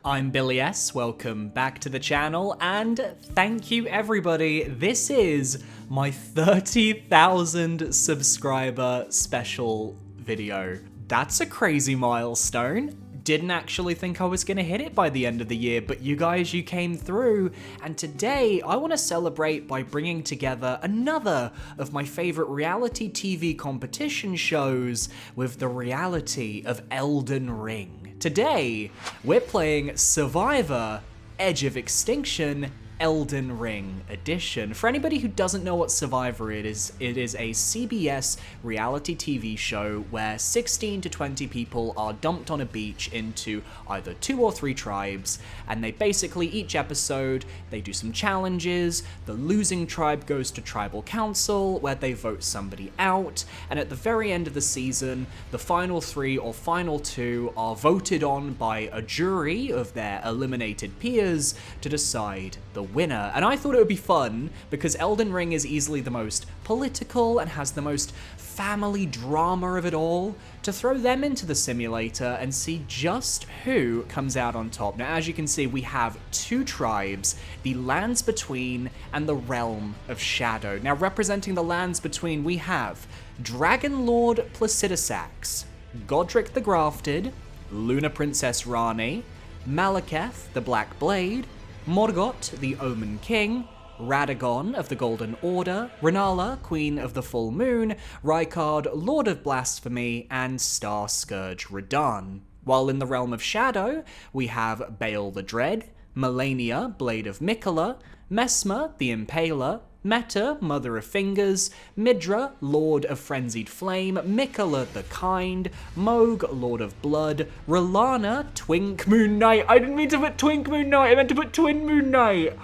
I'm Billy S, welcome back to the channel, and thank you everybody. This is my 30,000 subscriber special video. That's a crazy milestone. Didn't actually think I was gonna hit it by the end of the year, but you guys, you came through, and today I want to celebrate by bringing together another of my favorite reality TV competition shows with the reality of Elden Ring. Today, we're playing Survivor Edge of Extinction Elden Ring edition. For anybody who doesn't know what Survivor it is a CBS reality TV show where 16 to 20 people are dumped on a beach into either 2 or 3 tribes, and they basically, each episode, they do some challenges, the losing tribe goes to tribal council where they vote somebody out, and at the very end of the season, the final 3 or final 2 are voted on by a jury of their eliminated peers to decide the winner. And I thought it would be fun because Elden Ring is easily the most political and has the most family drama of it all, to throw them into the simulator and see just who comes out on top. Now, as you can see, we have 2 tribes, the Lands Between and the Realm of Shadow. Now, representing the Lands Between, we have Dragon Lord Placidusax, Godric the Grafted, Luna Princess Rani, Malekith the Black Blade, Morgoth, the Omen King, Radagon of the Golden Order, Renala, Queen of the Full Moon, Rykard, Lord of Blasphemy, and Star Scourge Radahn. While in the Realm of Shadow, we have Baal the Dread, Melania, Blade of Mikola, Messmer, the Impaler, Meta, Mother of Fingers, Midra, Lord of Frenzied Flame, Mikola the Kind, Moog, Lord of Blood, R'hllana, Twink Moon Knight. I didn't mean to put Twink Moon Knight, I meant to put Twin Moon Knight.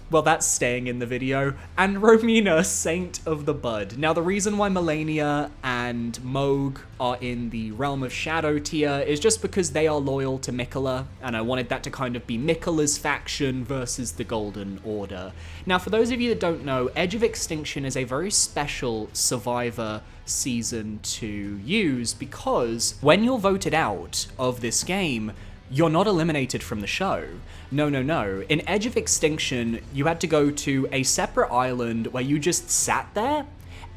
Well, that's staying in the video. And Romina, Saint of the Bud. Now, the reason why Melania and Moog are in the Realm of Shadow tier is just because they are loyal to Mikola, and I wanted that to kind of be Mikola's faction versus the Golden Order. Now, for those of you that don't know, Edge of Extinction is a very special Survivor season to use because when you're voted out of this game, you're not eliminated from the show. No. In Edge of Extinction, you had to go to a separate island where you just sat there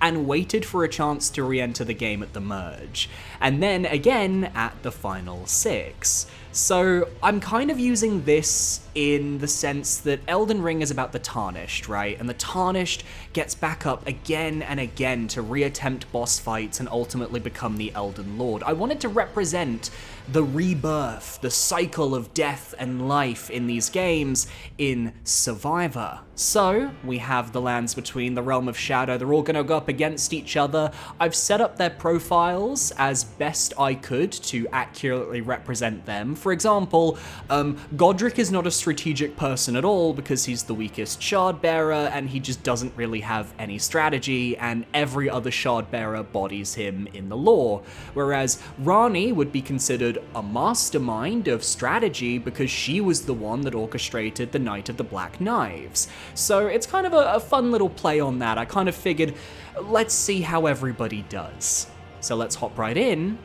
and waited for a chance to re-enter the game at the merge, and then again at the final 6. So I'm kind of using this in the sense that Elden Ring is about the Tarnished, right? And the Tarnished gets back up again and again to reattempt boss fights and ultimately become the Elden Lord. I wanted to represent the rebirth, the cycle of death and life in these games in Survivor. So we have the Lands Between, the Realm of Shadow. They're all gonna go up against each other. I've set up their profiles as best I could to accurately represent them. For example, Godric is not a strategic person at all because he's the weakest shard bearer and he just doesn't really have any strategy, and every other shard bearer bodies him in the lore. Whereas Rani would be considered a mastermind of strategy because she was the one that orchestrated the Night of the Black Knives. So it's kind of a fun little play on that. I kind of figured, let's see how everybody does. So let's hop right in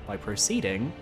by proceeding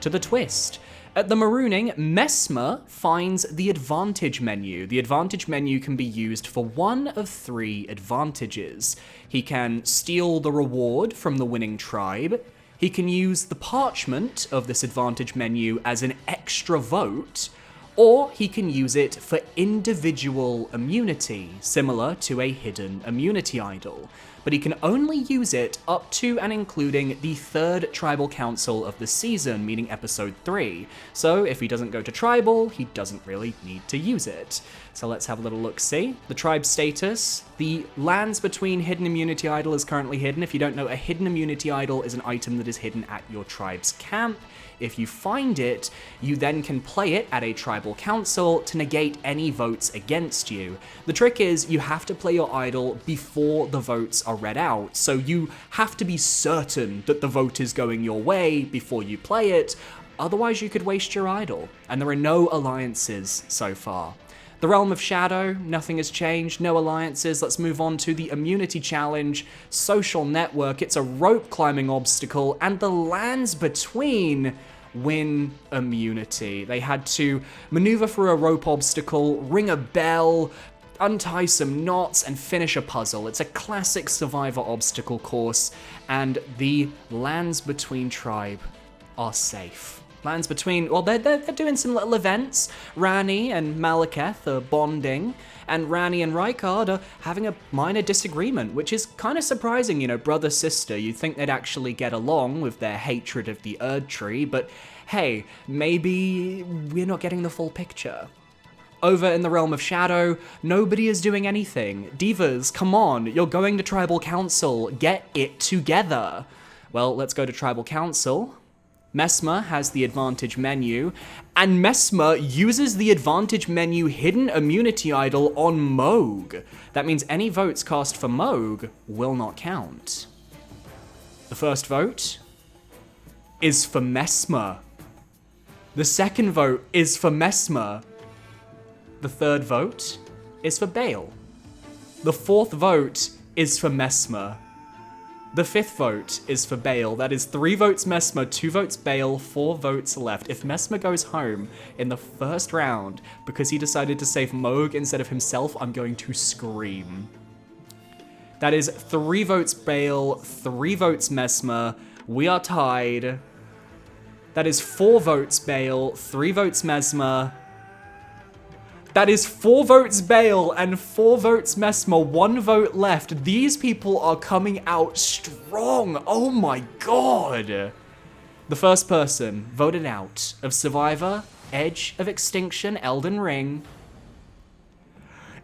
to the twist. At the marooning, Messmer finds the advantage menu. The advantage menu can be used for one of 3 advantages. He can steal the reward from the winning tribe, he can use the parchment of this advantage menu as an extra vote, or he can use it for individual immunity, similar to a hidden immunity idol. But he can only use it up to and including the 3rd tribal council of the season, meaning episode 3. So if he doesn't go to tribal, he doesn't really need to use it. So let's have a little look-see. The tribe status. The Lands Between hidden immunity idol is currently hidden. If you don't know, a hidden immunity idol is an item that is hidden at your tribe's camp. If you find it, you then can play it at a tribal council to negate any votes against you. The trick is you have to play your idol before the votes are read out, so you have to be certain that the vote is going your way before you play it, otherwise you could waste your idol, and there are no alliances so far. The Realm of Shadow, nothing has changed, no alliances. Let's move on to the Immunity Challenge, Social Network. It's a rope climbing obstacle, and the Lands Between. win immunity. They had to maneuver through a rope obstacle, ring a bell, untie some knots, and finish a puzzle. It's a classic Survivor obstacle course, and the Lands Between tribe are safe. Lands Between, well, they're doing some little events. Rani and Malekith are bonding, and Rani and Rykard are having a minor disagreement, which is kind of surprising, you know, brother-sister. You'd think they'd actually get along with their hatred of the Erd Tree, but hey, maybe we're not getting the full picture. Over in the realm of Shadow, nobody is doing anything. Divas, come on, you're going to Tribal Council, get it together. Well, let's go to Tribal Council. Mesmer has the advantage menu, and Mesmer uses the advantage menu hidden immunity idol on Moog. That means any votes cast for Moog will not count. The first vote is for Mesmer. The second vote is for Mesmer. The third vote is for Bale. The fourth vote is for Mesmer. The fifth vote is for Bale. That is 3 votes Mesmer, 2 votes Bale, 4 votes left. If Mesmer goes home in the first round because he decided to save Moog instead of himself, I'm going to scream. That is 3 votes Bale, 3 votes Mesmer. We are tied. That is 4 votes Bale, 3 votes Mesmer. That is 4 votes Bale and 4 votes Mesmer, 1 vote left. These people are coming out strong. Oh my god. The first person voted out of Survivor, Edge of Extinction, Elden Ring,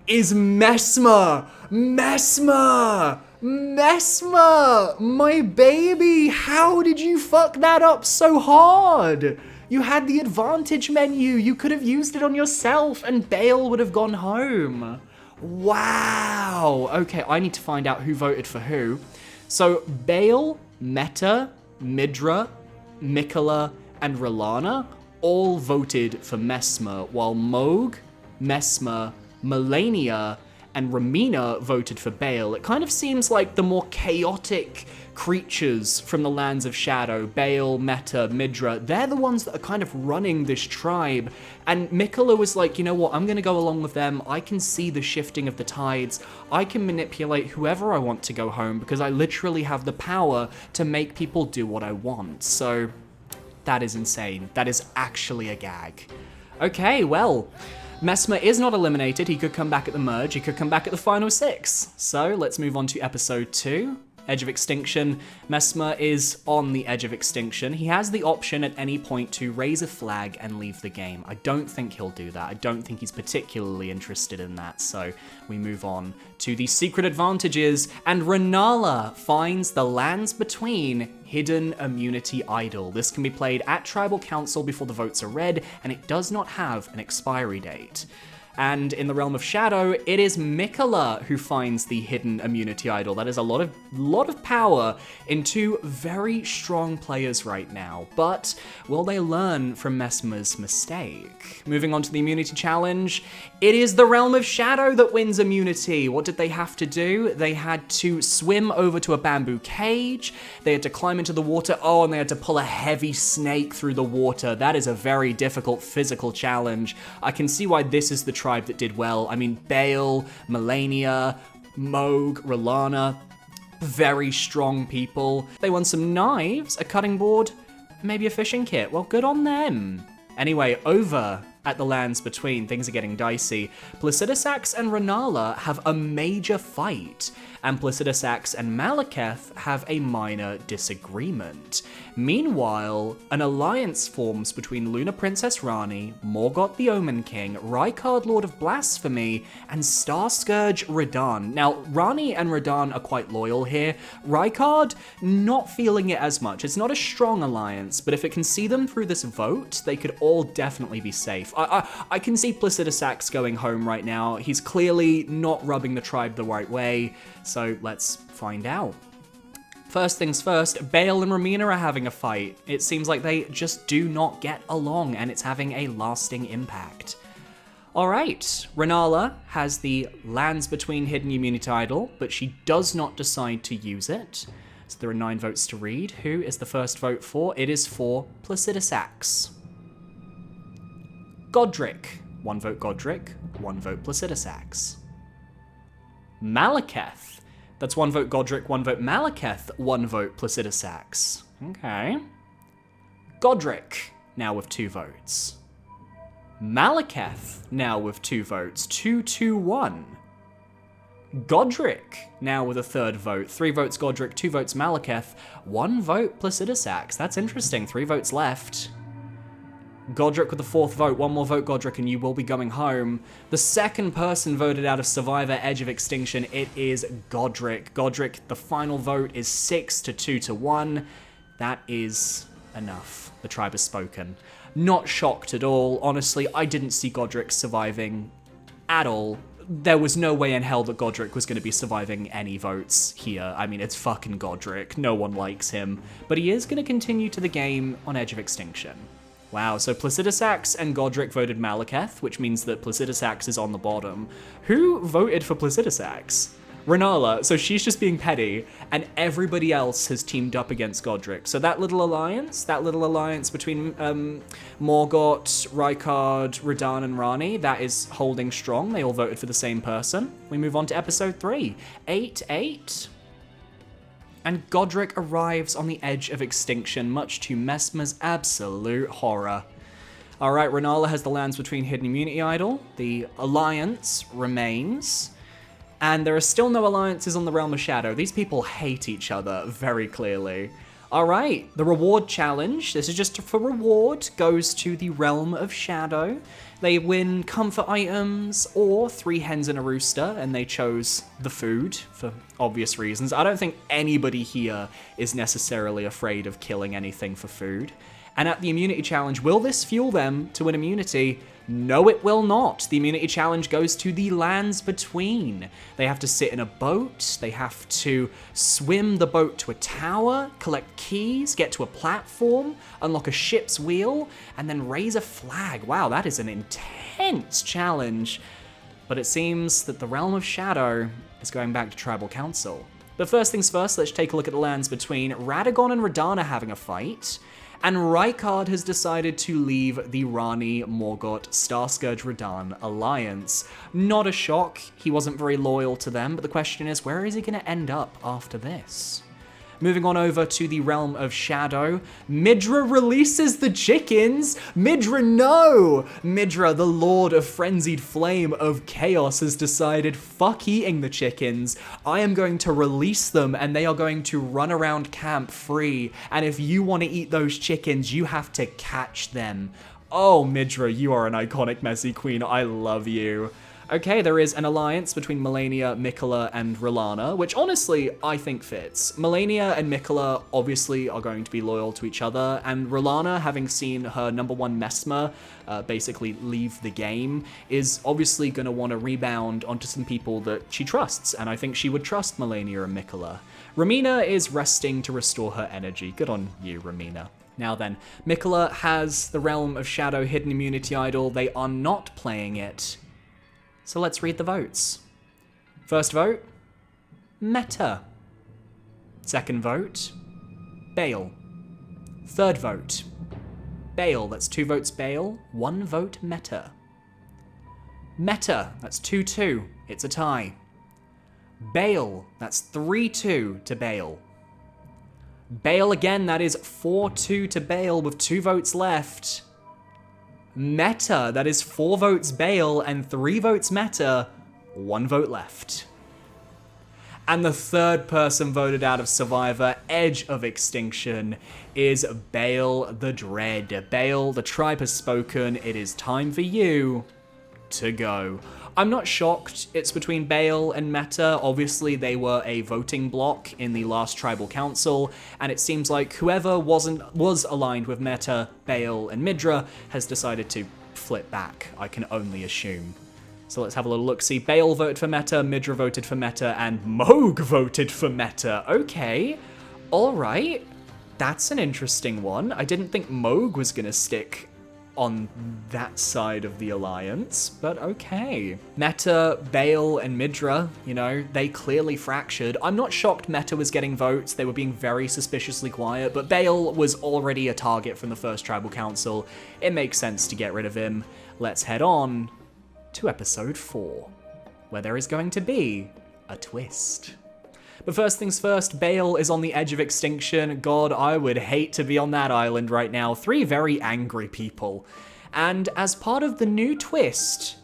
is Mesmer. Mesmer! Mesmer! My baby! How did you fuck that up so hard? You had the advantage menu. You could have used it on yourself and Bale would have gone home. Wow. Okay, I need to find out who voted for who. So Bale, Meta, Midra, Mikola, and R'Lana all voted for Mesmer, while Moog, Mesmer, Melania, and Ramina voted for Bale. It kind of seems like the more chaotic creatures from the Lands of Shadow, Bale, Meta, Midra, they're the ones that are kind of running this tribe. And Mikola was like, you know what, I'm gonna go along with them. I can see the shifting of the tides. I can manipulate whoever I want to go home because I literally have the power to make people do what I want. So that is insane. That is actually a gag. Okay, well, Mesmer is not eliminated. He could come back at the merge. He could come back at the final 6. So let's move on to episode 2. Edge of Extinction. Mesmer is on the edge of extinction. He has the option at any point to raise a flag and leave the game. I don't think he'll do that. I don't think he's particularly interested in that. So we move on to the secret advantages, and R'Nala finds the Lands Between hidden immunity idol. This can be played at Tribal Council before the votes are read, and it does not have an expiry date. And in the realm of Shadow, it is Mikola who finds the hidden immunity idol. That is a lot of power in 2 very strong players right now. But will they learn from Mesmer's mistake? Moving on to the immunity challenge, it is the realm of Shadow that wins immunity. What did they have to do? They had to swim over to a bamboo cage. They had to climb into the water. Oh, and they had to pull a heavy snake through the water. That is a very difficult physical challenge. I can see why this is the tribe that did well. I mean, Bale, Melania, Moog, R'Lana, very strong people. They won some knives, a cutting board, maybe a fishing kit. Well, good on them. Anyway, over at the Lands Between, things are getting dicey. Placidusax and R'Nala have a major fight, and Placidusax and Malekith have a minor disagreement. Meanwhile, an alliance forms between Lunar Princess Rani, Morgoth the Omen King, Rykard Lord of Blasphemy, and Starscourge Radahn. Now, Rani and Radahn are quite loyal here. Rykard, not feeling it as much. It's not a strong alliance, but if it can see them through this vote, they could all definitely be safe. I can see Placidusax going home right now. He's clearly not rubbing the tribe the right way, so let's find out. First things first, Bale and Ramina are having a fight. It seems like they just do not get along, and it's having a lasting impact. Alright, R'Nala has the Lands Between hidden immunity idol, but she does not decide to use it. So there are 9 votes to read. Who is the first vote for? It is for Placidusax. Godric. 1 vote Godric, 1 vote Placidusax. Malekith. That's 1 vote Godric, 1 vote Malekith, 1 vote Placidusax. Okay. Godric, now with 2 votes. Malekith, now with 2 votes. 2-2-1. Godric, now with a 3rd vote. 3 votes Godric, 2 votes Malekith, 1 vote Placidusax. That's interesting, 3 votes left. Godric with the 4th vote, 1 more vote Godric and you will be going home. The second person voted out of Survivor Edge of Extinction, it is Godric. Godric, the final vote is 6-2-1. That is enough. The tribe has spoken. Not shocked at all. Honestly, I didn't see Godric surviving at all. There was no way in hell that Godric was going to be surviving any votes here. I mean, it's fucking Godric. No one likes him. But he is going to continue to the game on Edge of Extinction. Wow, so Placidusax and Godric voted Malekith, which means that Placidusax is on the bottom. Who voted for Placidusax? Renala, so she's just being petty, and everybody else has teamed up against Godric. So that little alliance between Morgott, Rykard, Radahn, and Rani, that is holding strong. They all voted for the same person. We move on to episode 3. 8-8. And Godric arrives on the edge of extinction, much to Messmer's absolute horror. Alright, Renala has the lands between Hidden Immunity Idol. The alliance remains. And there are still no alliances on the Realm of Shadow. These people hate each other very clearly. Alright, the reward challenge, this is just for reward, goes to the Realm of Shadow. They win comfort items or 3 hens and a rooster, and they chose the food for obvious reasons. I don't think anybody here is necessarily afraid of killing anything for food. And at the immunity challenge, will this fuel them to win immunity? No, it will not. The immunity challenge goes to the lands between. They have to sit in a boat, they have to swim the boat to a tower, collect keys, get to a platform, unlock a ship's wheel, and then raise a flag. Wow, that is an intense challenge. But it seems that the Realm of Shadow is going back to Tribal Council. But first things first, let's take a look at the lands between. Radagon and Radahn are having a fight. And Rykard has decided to leave the Rani, Morgott, Starscourge, Radahn alliance. Not a shock, he wasn't very loyal to them, but the question is, where is he going to end up after this? Moving on over to the Realm of Shadow, Midra releases the chickens! Midra, no! Midra, the Lord of Frenzied Flame of Chaos, has decided, fuck eating the chickens. I am going to release them and they are going to run around camp free. And if you want to eat those chickens, you have to catch them. Oh, Midra, you are an iconic messy queen. I love you. Okay, there is an alliance between Malenia, Mikola, and R'hllana, which honestly, I think fits. Malenia and Mikola obviously are going to be loyal to each other, and R'hllana, having seen her #1 Messmer basically leave the game, is obviously going to want to rebound onto some people that she trusts, and I think she would trust Malenia and Mikola. Ramina is resting to restore her energy. Good on you, Ramina. Now then, Mikola has the Realm of Shadow Hidden Immunity Idol. They are not playing it. So let's read the votes. First vote, Meta. Second vote, Bale. Third vote, Bale. That's 2 votes Bale, 1 vote Meta. Meta, that's 2-2. It's a tie. Bale, that's 3-2 to Bale. Bale again, that is 4-2 to Bale with 2 votes left. Meta, that is 4 votes Bale and 3 votes Meta, 1 vote left. And the third person voted out of Survivor Edge of Extinction is Bale the Dread. Bale, the tribe has spoken. It is time for you to go. I'm not shocked it's between Bale and Meta. Obviously, they were a voting block in the last Tribal Council, and it seems like whoever was aligned with Meta, Bale, and Midra has decided to flip back, I can only assume. So let's have a little look-see. Bale voted for Meta, Midra voted for Meta, and Moog voted for Meta. Okay, all right. That's an interesting one. I didn't think Moog was going to stick on that side of the alliance, but okay. Meta, Bale, and Midra, you know, they clearly fractured. I'm not shocked Meta was getting votes. They were being very suspiciously quiet, but Bale was already a target from the first tribal council. It makes sense to get rid of him. Let's head on to episode 4, where there is going to be a twist. But first things first, Bale is on the edge of extinction. God, I would hate to be on that island right now. 3 very angry people. And as part of the new twist,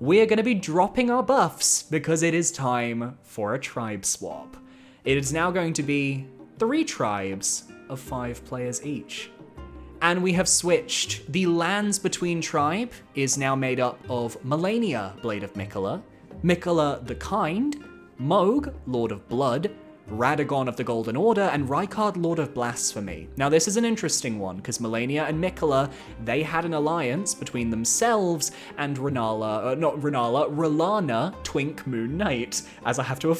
we're going to be dropping our buffs because it is time for a tribe swap. It is now going to be 3 tribes of 5 players each. And we have switched. The lands between tribe is now made up of Melania, Blade of Miquella, Miquella the Kind, Mohg, Lord of Blood, Radagon of the Golden Order, and Rykard, Lord of Blasphemy. Now this is an interesting one, because Melania and Miquella, they had an alliance between themselves and R'Lana, Twink Moon Knight, as I have to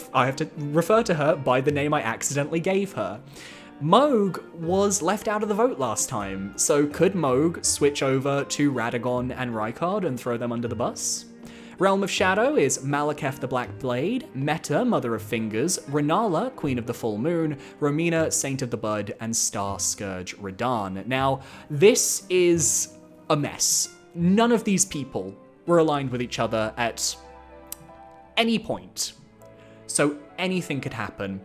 refer to her by the name I accidentally gave her. Mohg was left out of the vote last time, so could Mohg switch over to Radagon and Rykard and throw them under the bus? Realm of Shadow is Malekith the Black Blade, Meta, Mother of Fingers, Rennala, Queen of the Full Moon, Romina, Saint of the Bud, and Star Scourge Radahn. Now, this is a mess. None of these people were aligned with each other at any point. So anything could happen.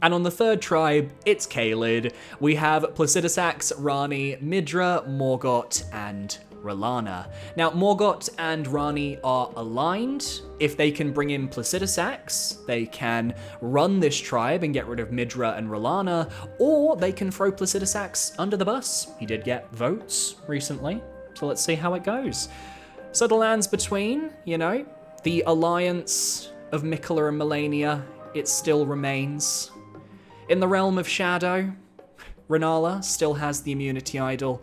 And on the third tribe, it's Gilad. We have Placidusax, Rani, Midra, Morgott, and R'Lana. Now, Morgott and Rani are aligned. If they can bring in Placidusax, they can run this tribe and get rid of Midra and R'Lana, or they can throw Placidusax under the bus. He did get votes recently, so let's see how it goes. So the lands between, you know, the alliance of Miquella and Melania, it still remains. In the Realm of Shadow, Rennala still has the immunity idol,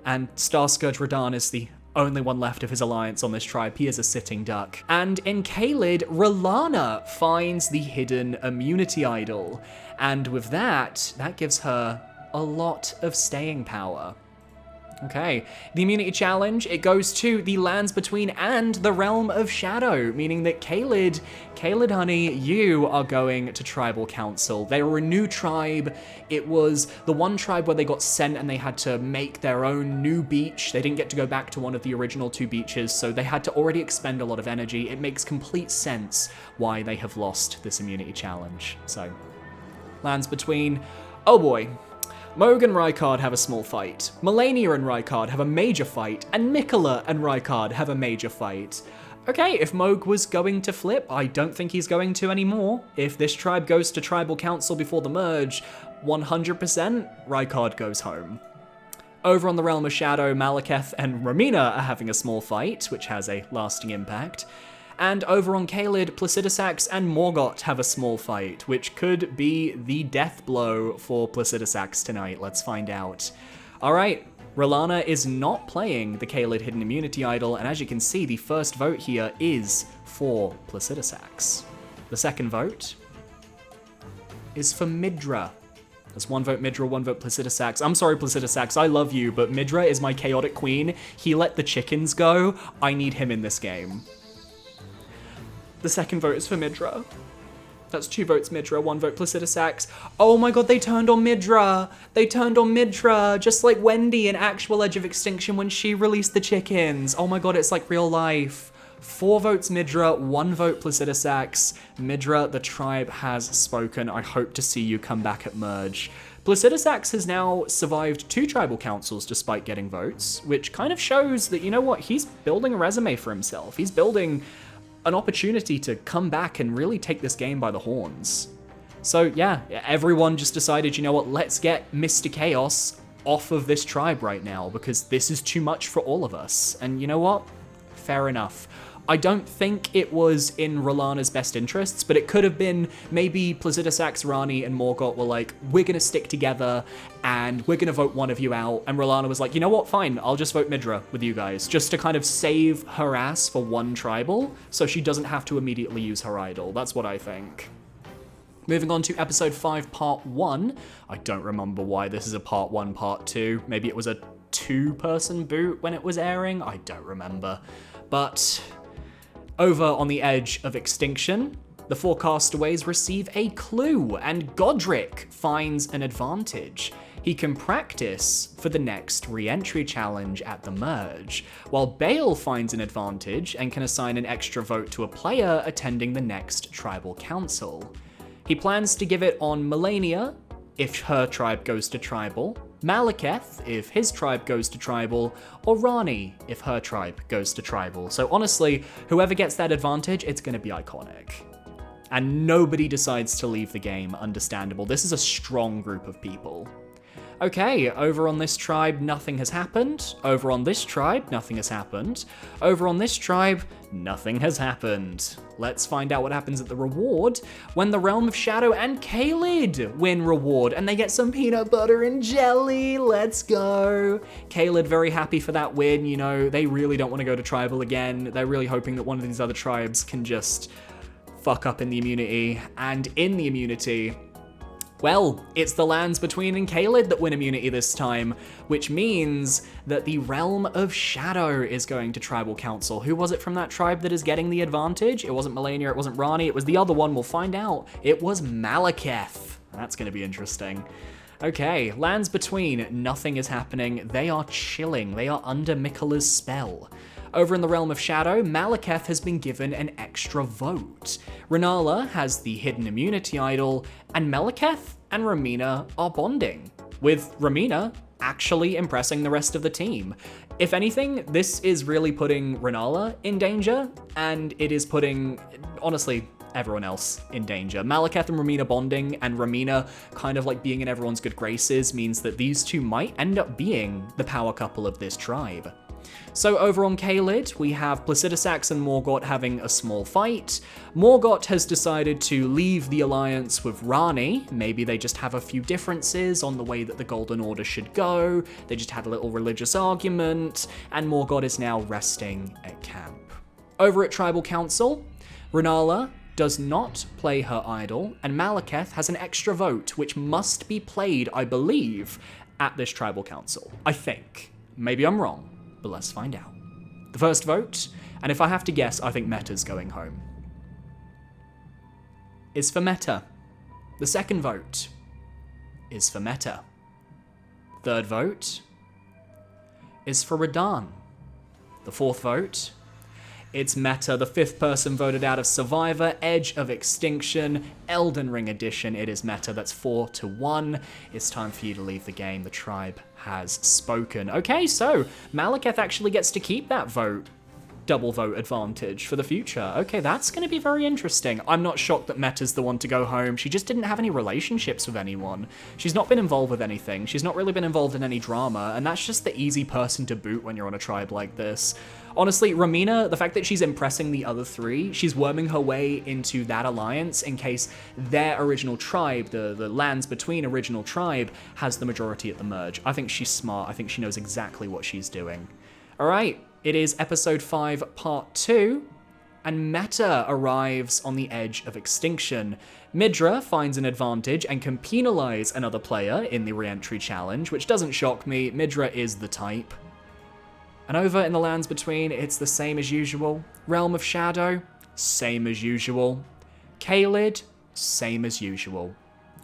and Star Scourge Radahn is the only one left of his alliance on this tribe. He is a sitting duck. And in Gilad, R'Lana finds the hidden immunity idol. And with that gives her a lot of staying power. Okay, the immunity challenge, it goes to the lands between and the Realm of Shadow, meaning that Gilad, honey, you are going to Tribal Council. They were a new tribe. It was the one tribe where they got sent and they had to make their own new beach. They didn't get to go back to one of the original 2 beaches, so they had to already expend a lot of energy. It makes complete sense why they have lost this immunity challenge. So, lands between, oh boy. Mohg and Rykard have a small fight, Melania and Rykard have a major fight, and Miquella and Rykard have a major fight. Okay, if Mohg was going to flip, I don't think he's going to anymore. If this tribe goes to Tribal Council before the merge, 100% Rykard goes home. Over on the Realm of Shadow, Malekith and Romina are having a small fight, which has a lasting impact. And over on Gilad, Placidusax and Morgott have a small fight, which could be the death blow for Placidusax tonight. Let's find out. Alright, R'Lana is not playing the Gilad Hidden Immunity Idol, and as you can see, the first vote here is for Placidusax. The second vote is for Midra. There's 1 vote Midra, 1 vote Placidusax. I'm sorry, Placidusax, I love you, but Midra is my chaotic queen. He let the chickens go. I need him in this game. The second vote is for Midra. That's 2 votes Midra, 1 vote Placidusax. Oh my god, they turned on Midra! They turned on Midra, just like Wendy in actual Edge of Extinction when she released the chickens. Oh my god, it's like real life. 4 votes Midra, 1 vote Placidusax. Midra, the tribe has spoken. I hope to see you come back at Merge. Placidusax has now survived 2 tribal councils despite getting votes, which kind of shows that, you know what, he's building a resume for himself. He's building an opportunity to come back and really take this game by the horns. So yeah, everyone just decided, you know what, let's get Mr. Chaos off of this tribe right now because this is too much for all of us. And you know what? Fair enough. I don't think it was in R'Lana's best interests, but it could have been maybe Placidusax, Rani, and Morgott were like, we're gonna stick together and we're gonna vote one of you out. And R'Lana was like, you know what, fine, I'll just vote Midra with you guys, just to kind of save her ass for one tribal, so she doesn't have to immediately use her idol. That's what I think. Moving on to episode 5, part 1. I don't remember why this is a part 1, part 2. Maybe it was a 2-person boot when it was airing. I don't remember. But over on the edge of extinction, the 4 castaways receive a clue, and Godric finds an advantage. He can practice for the next re-entry challenge at the merge, while Bale finds an advantage and can assign an extra vote to a player attending the next tribal council. He plans to give it on Melania if her tribe goes to tribal, Malekith if his tribe goes to tribal, or Rani if her tribe goes to tribal. So honestly, whoever gets that advantage, it's going to be iconic. And nobody decides to leave the game, understandable. This is a strong group of people. Okay, over on this tribe, nothing has happened. Over on this tribe, nothing has happened. Over on this tribe, nothing has happened. Let's find out what happens at the reward when the Realm of Shadow and Gilad win reward, and they get some peanut butter and jelly. Let's go. Gilad very happy for that win. You know, they really don't want to go to tribal again. They're really hoping that one of these other tribes can just fuck up in the immunity, and in the immunity, well, it's the lands between and Gilad that win immunity this time, which means that the Realm of Shadow is going to Tribal Council. Who was it from that tribe that is getting the advantage? It wasn't Melania, it wasn't Rani, it was the other one, we'll find out. It was Malekith. That's gonna be interesting. Okay, lands between, nothing is happening. They are chilling, they are under Miquella's spell. Over in the Realm of Shadow, Malekith has been given an extra vote. Rennala has the hidden immunity idol, and Malekith and Ramina are bonding, with Ramina actually impressing the rest of the team. If anything, this is really putting Rennala in danger, and it is putting, honestly, everyone else in danger. Malekith and Ramina bonding, and Ramina kind of like being in everyone's good graces means that these two might end up being the power couple of this tribe. So over on Gilad, we have Placidusax and Morgott having a small fight. Morgott has decided to leave the alliance with Rani. Maybe they just have a few differences on the way that the Golden Order should go. They just had a little religious argument, and Morgott is now resting at camp. Over at Tribal Council, Rennala does not play her idol, and Malekith has an extra vote, which must be played, I believe, at this Tribal Council. I think. Maybe I'm wrong. But let's find out. The first vote, and if I have to guess, I think Meta's going home, is for Meta. The second vote is for Meta. Third vote is for Radahn. The fourth vote, it's Meta. The 5th person voted out of Survivor, Edge of Extinction, Elden Ring edition. It is Meta. That's 4-1. It's time for you to leave the game. The tribe has spoken. Okay, so Malekith actually gets to keep that vote. Double vote advantage for the future. Okay, that's going to be very interesting. I'm not shocked that Meta's the one to go home. She just didn't have any relationships with anyone. She's not been involved with anything. She's not really been involved in any drama, and that's just the easy person to boot when you're on a tribe like this. Honestly, Ramina, the fact that she's impressing the other 3, she's worming her way into that alliance in case their original tribe, the lands between original tribe, has the majority at the merge. I think she's smart. I think she knows exactly what she's doing. All right. It is episode 5, part 2, and Meta arrives on the edge of extinction. Midra finds an advantage and can penalize another player in the re-entry challenge, which doesn't shock me. Midra is the type. And over in the lands between, it's the same as usual. Realm of Shadow, same as usual. Gilad, same as usual.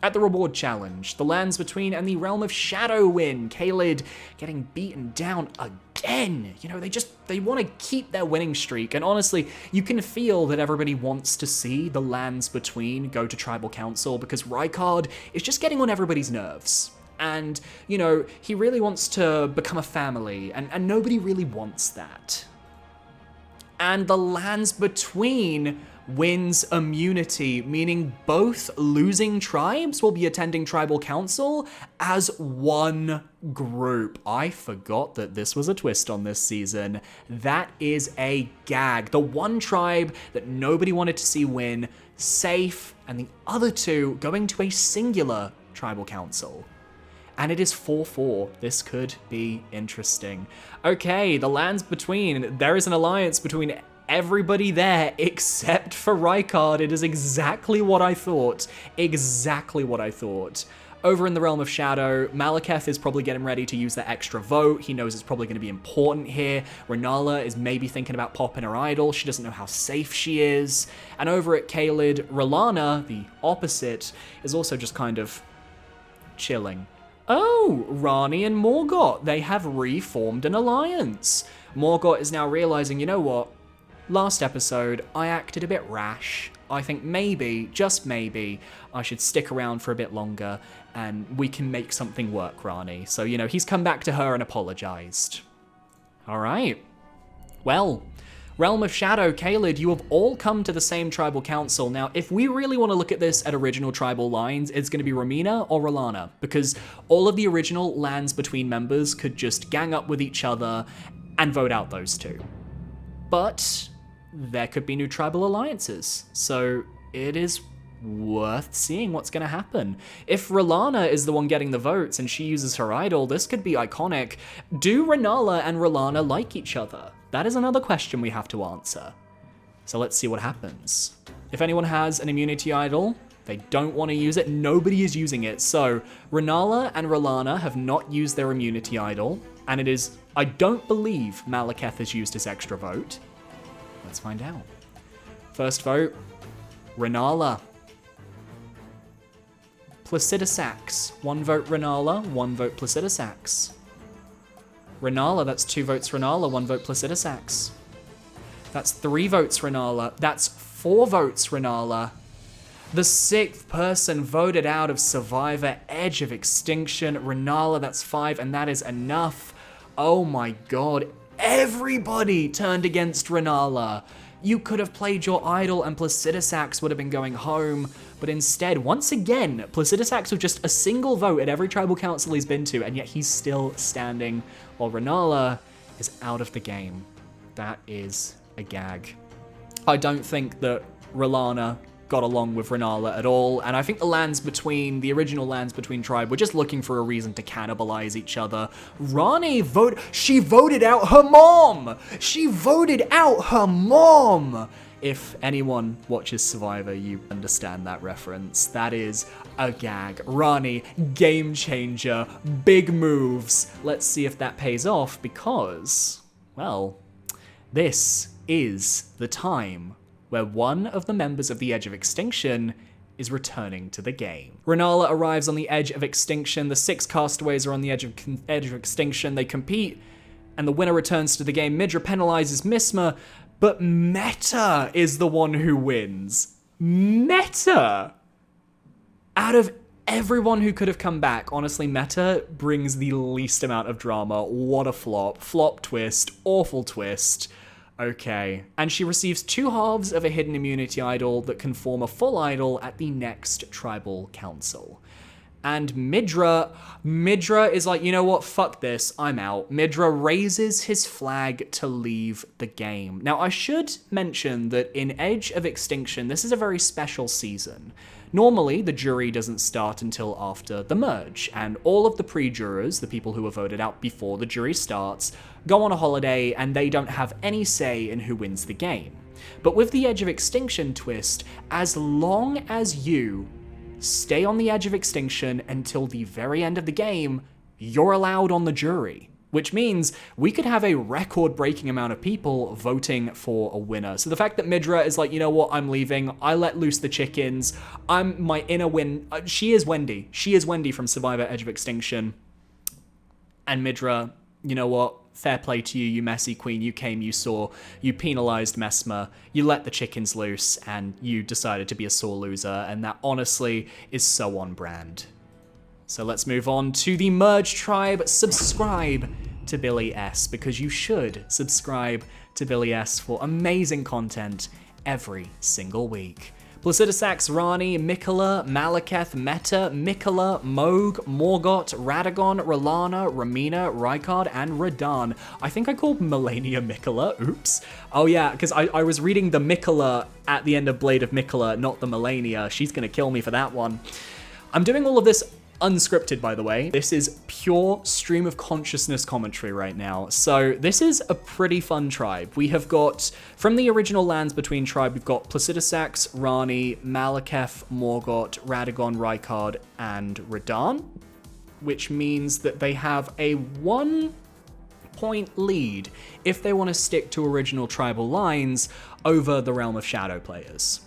At the reward challenge, the lands between and the Realm of Shadow win. Gilad getting beaten down again. You know, they want to keep their winning streak. And honestly, you can feel that everybody wants to see the lands between go to Tribal Council because Rykard is just getting on everybody's nerves. And, you know, he really wants to become a family, and nobody really wants that. And the lands between wins immunity, meaning both losing tribes will be attending Tribal Council as one group. I forgot that this was a twist on this season. That is a gag. The one tribe that nobody wanted to see win, safe, and the other 2 going to a singular Tribal Council. And it is 4-4. This could be interesting. Okay, the lands between. There is an alliance between everybody there except for Rykard. It is exactly what I thought. Exactly what I thought. Over in the Realm of Shadow, Malekith is probably getting ready to use that extra vote. He knows it's probably going to be important here. Renala is maybe thinking about popping her idol. She doesn't know how safe she is. And over at Gilad, R'hllana, the opposite, is also just kind of chilling. Oh, Ranni and Morgott, they have reformed an alliance. Morgott is now realizing, you know what? Last episode, I acted a bit rash. I think maybe, just maybe, I should stick around for a bit longer and we can make something work, Ranni. So, you know, he's come back to her and apologized. All right. Well, Realm of Shadow, Gilad, you have all come to the same tribal council. Now, if we really want to look at this at original tribal lines, it's going to be Ramina or R'hllana, because all of the original lands between members could just gang up with each other and vote out those two. But there could be new tribal alliances, so it is worth seeing what's going to happen. If R'hllana is the one getting the votes and she uses her idol, this could be iconic. Do Renala and R'hllana like each other? That is another question we have to answer. So let's see what happens. If anyone has an immunity idol, they don't want to use it, nobody is using it. So Renala and R'hllana have not used their immunity idol, and it is, I don't believe Malekith has used his extra vote. Let's find out. First vote, Renala. Placidusax. 1 vote Renala, 1 vote Placidusax. Renala, that's 2 votes Renala, 1 vote Placidusax. That's 3 votes Renala, that's 4 votes Renala. The 6th person voted out of Survivor Edge of Extinction. Renala, that's 5, and that is enough. Oh my god, everybody turned against Renala. You could have played your idol and Placidusax would have been going home, but instead, once again, Placidusax with just a single vote at every tribal council he's been to, and yet he's still standing, while Renala is out of the game. That is a gag. I don't think that R'hllana got along with Renala at all, and I think the original lands between tribe were just looking for a reason to cannibalize each other. Ranni she voted out her mom! She voted out her mom! If anyone watches Survivor, you understand that reference. That is a gag. Ranni, game changer, big moves. Let's see if that pays off because, well, this is the time where one of the members of the Edge of Extinction is returning to the game. Renala arrives on the Edge of Extinction, the 6 castaways are on the Edge of Extinction, they compete, and the winner returns to the game. Midra penalizes Misma, but Meta is the one who wins. Meta! Out of everyone who could have come back, honestly, Meta brings the least amount of drama. What a flop. Flop twist, awful twist. Okay, and she receives 2 halves of a hidden immunity idol that can form a full idol at the next tribal council. And Midra is like, you know what, fuck this, I'm out. Midra raises his flag to leave the game. Now, I should mention that in Edge of Extinction, this is a very special season. Normally, the jury doesn't start until after the merge, and all of the pre-jurors, the people who are voted out before the jury starts, go on a holiday and they don't have any say in who wins the game. But with the Edge of Extinction twist, as long as you stay on the Edge of Extinction until the very end of the game, you're allowed on the jury. Which means we could have a record-breaking amount of people voting for a winner. So the fact that Midra is like, you know what, I'm leaving, I let loose the chickens, I'm my inner win. She is Wendy. She is Wendy from Survivor Edge of Extinction. And Midra, you know what, fair play to you, you messy queen, you came, you saw, you penalized Mesmer, you let the chickens loose, and you decided to be a sore loser, and that honestly is so on brand. So let's move on to the Merge Tribe. Subscribe to Billy S, because you should subscribe to Billy S for amazing content every single week. Placidusax, Ranni, Miquella, Malekith, Meta, Miquella, Mohg, Morgott, Radagon, R'hllana, Ramina, Rykard, and Radahn. I think I called Melania Miquella, oops. Oh yeah, because I was reading the Miquella at the end of Blade of Miquella, not the Melania. She's gonna kill me for that one. I'm doing all of this unscripted, by the way. This is pure stream of consciousness commentary right now. So this is a pretty fun tribe. We have got, from the original Lands Between tribe, we've got Placidusax, Rani, Malekith, Morgott, Radagon, Rykard, and Radahn, which means that they have a 1-point lead if they want to stick to original tribal lines over the Realm of Shadow players.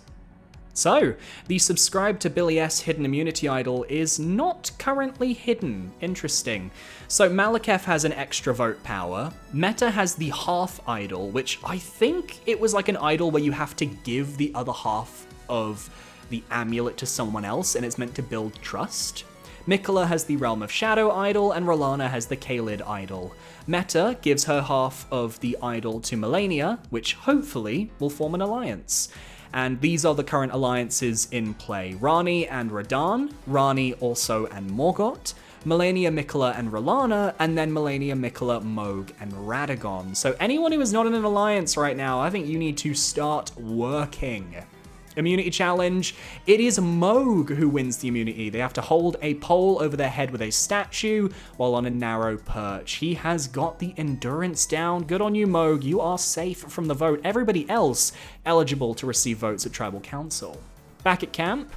So, the subscribe to Billy S hidden immunity idol is not currently hidden. Interesting. So Malekith has an extra vote power. Meta has the half idol, which I think it was like an idol where you have to give the other half of the amulet to someone else, and it's meant to build trust. Miquella has the Realm of Shadow idol, and R'hllana has the Gilad idol. Meta gives her half of the idol to Malenia, which hopefully will form an alliance. And these are the current alliances in play. Rani and Radahn, Rani also and Morgott, Malenia, Miquella, and R'hllana, and then Malenia, Miquella, Mohg, and Radagon. So anyone who is not in an alliance right now, I think you need to start working. Immunity challenge. It is Mohg who wins the immunity. They have to hold a pole over their head with a statue while on a narrow perch. He has got the endurance down. Good on you, Mohg. You are safe from the vote. Everybody else eligible to receive votes at Tribal Council. Back at camp,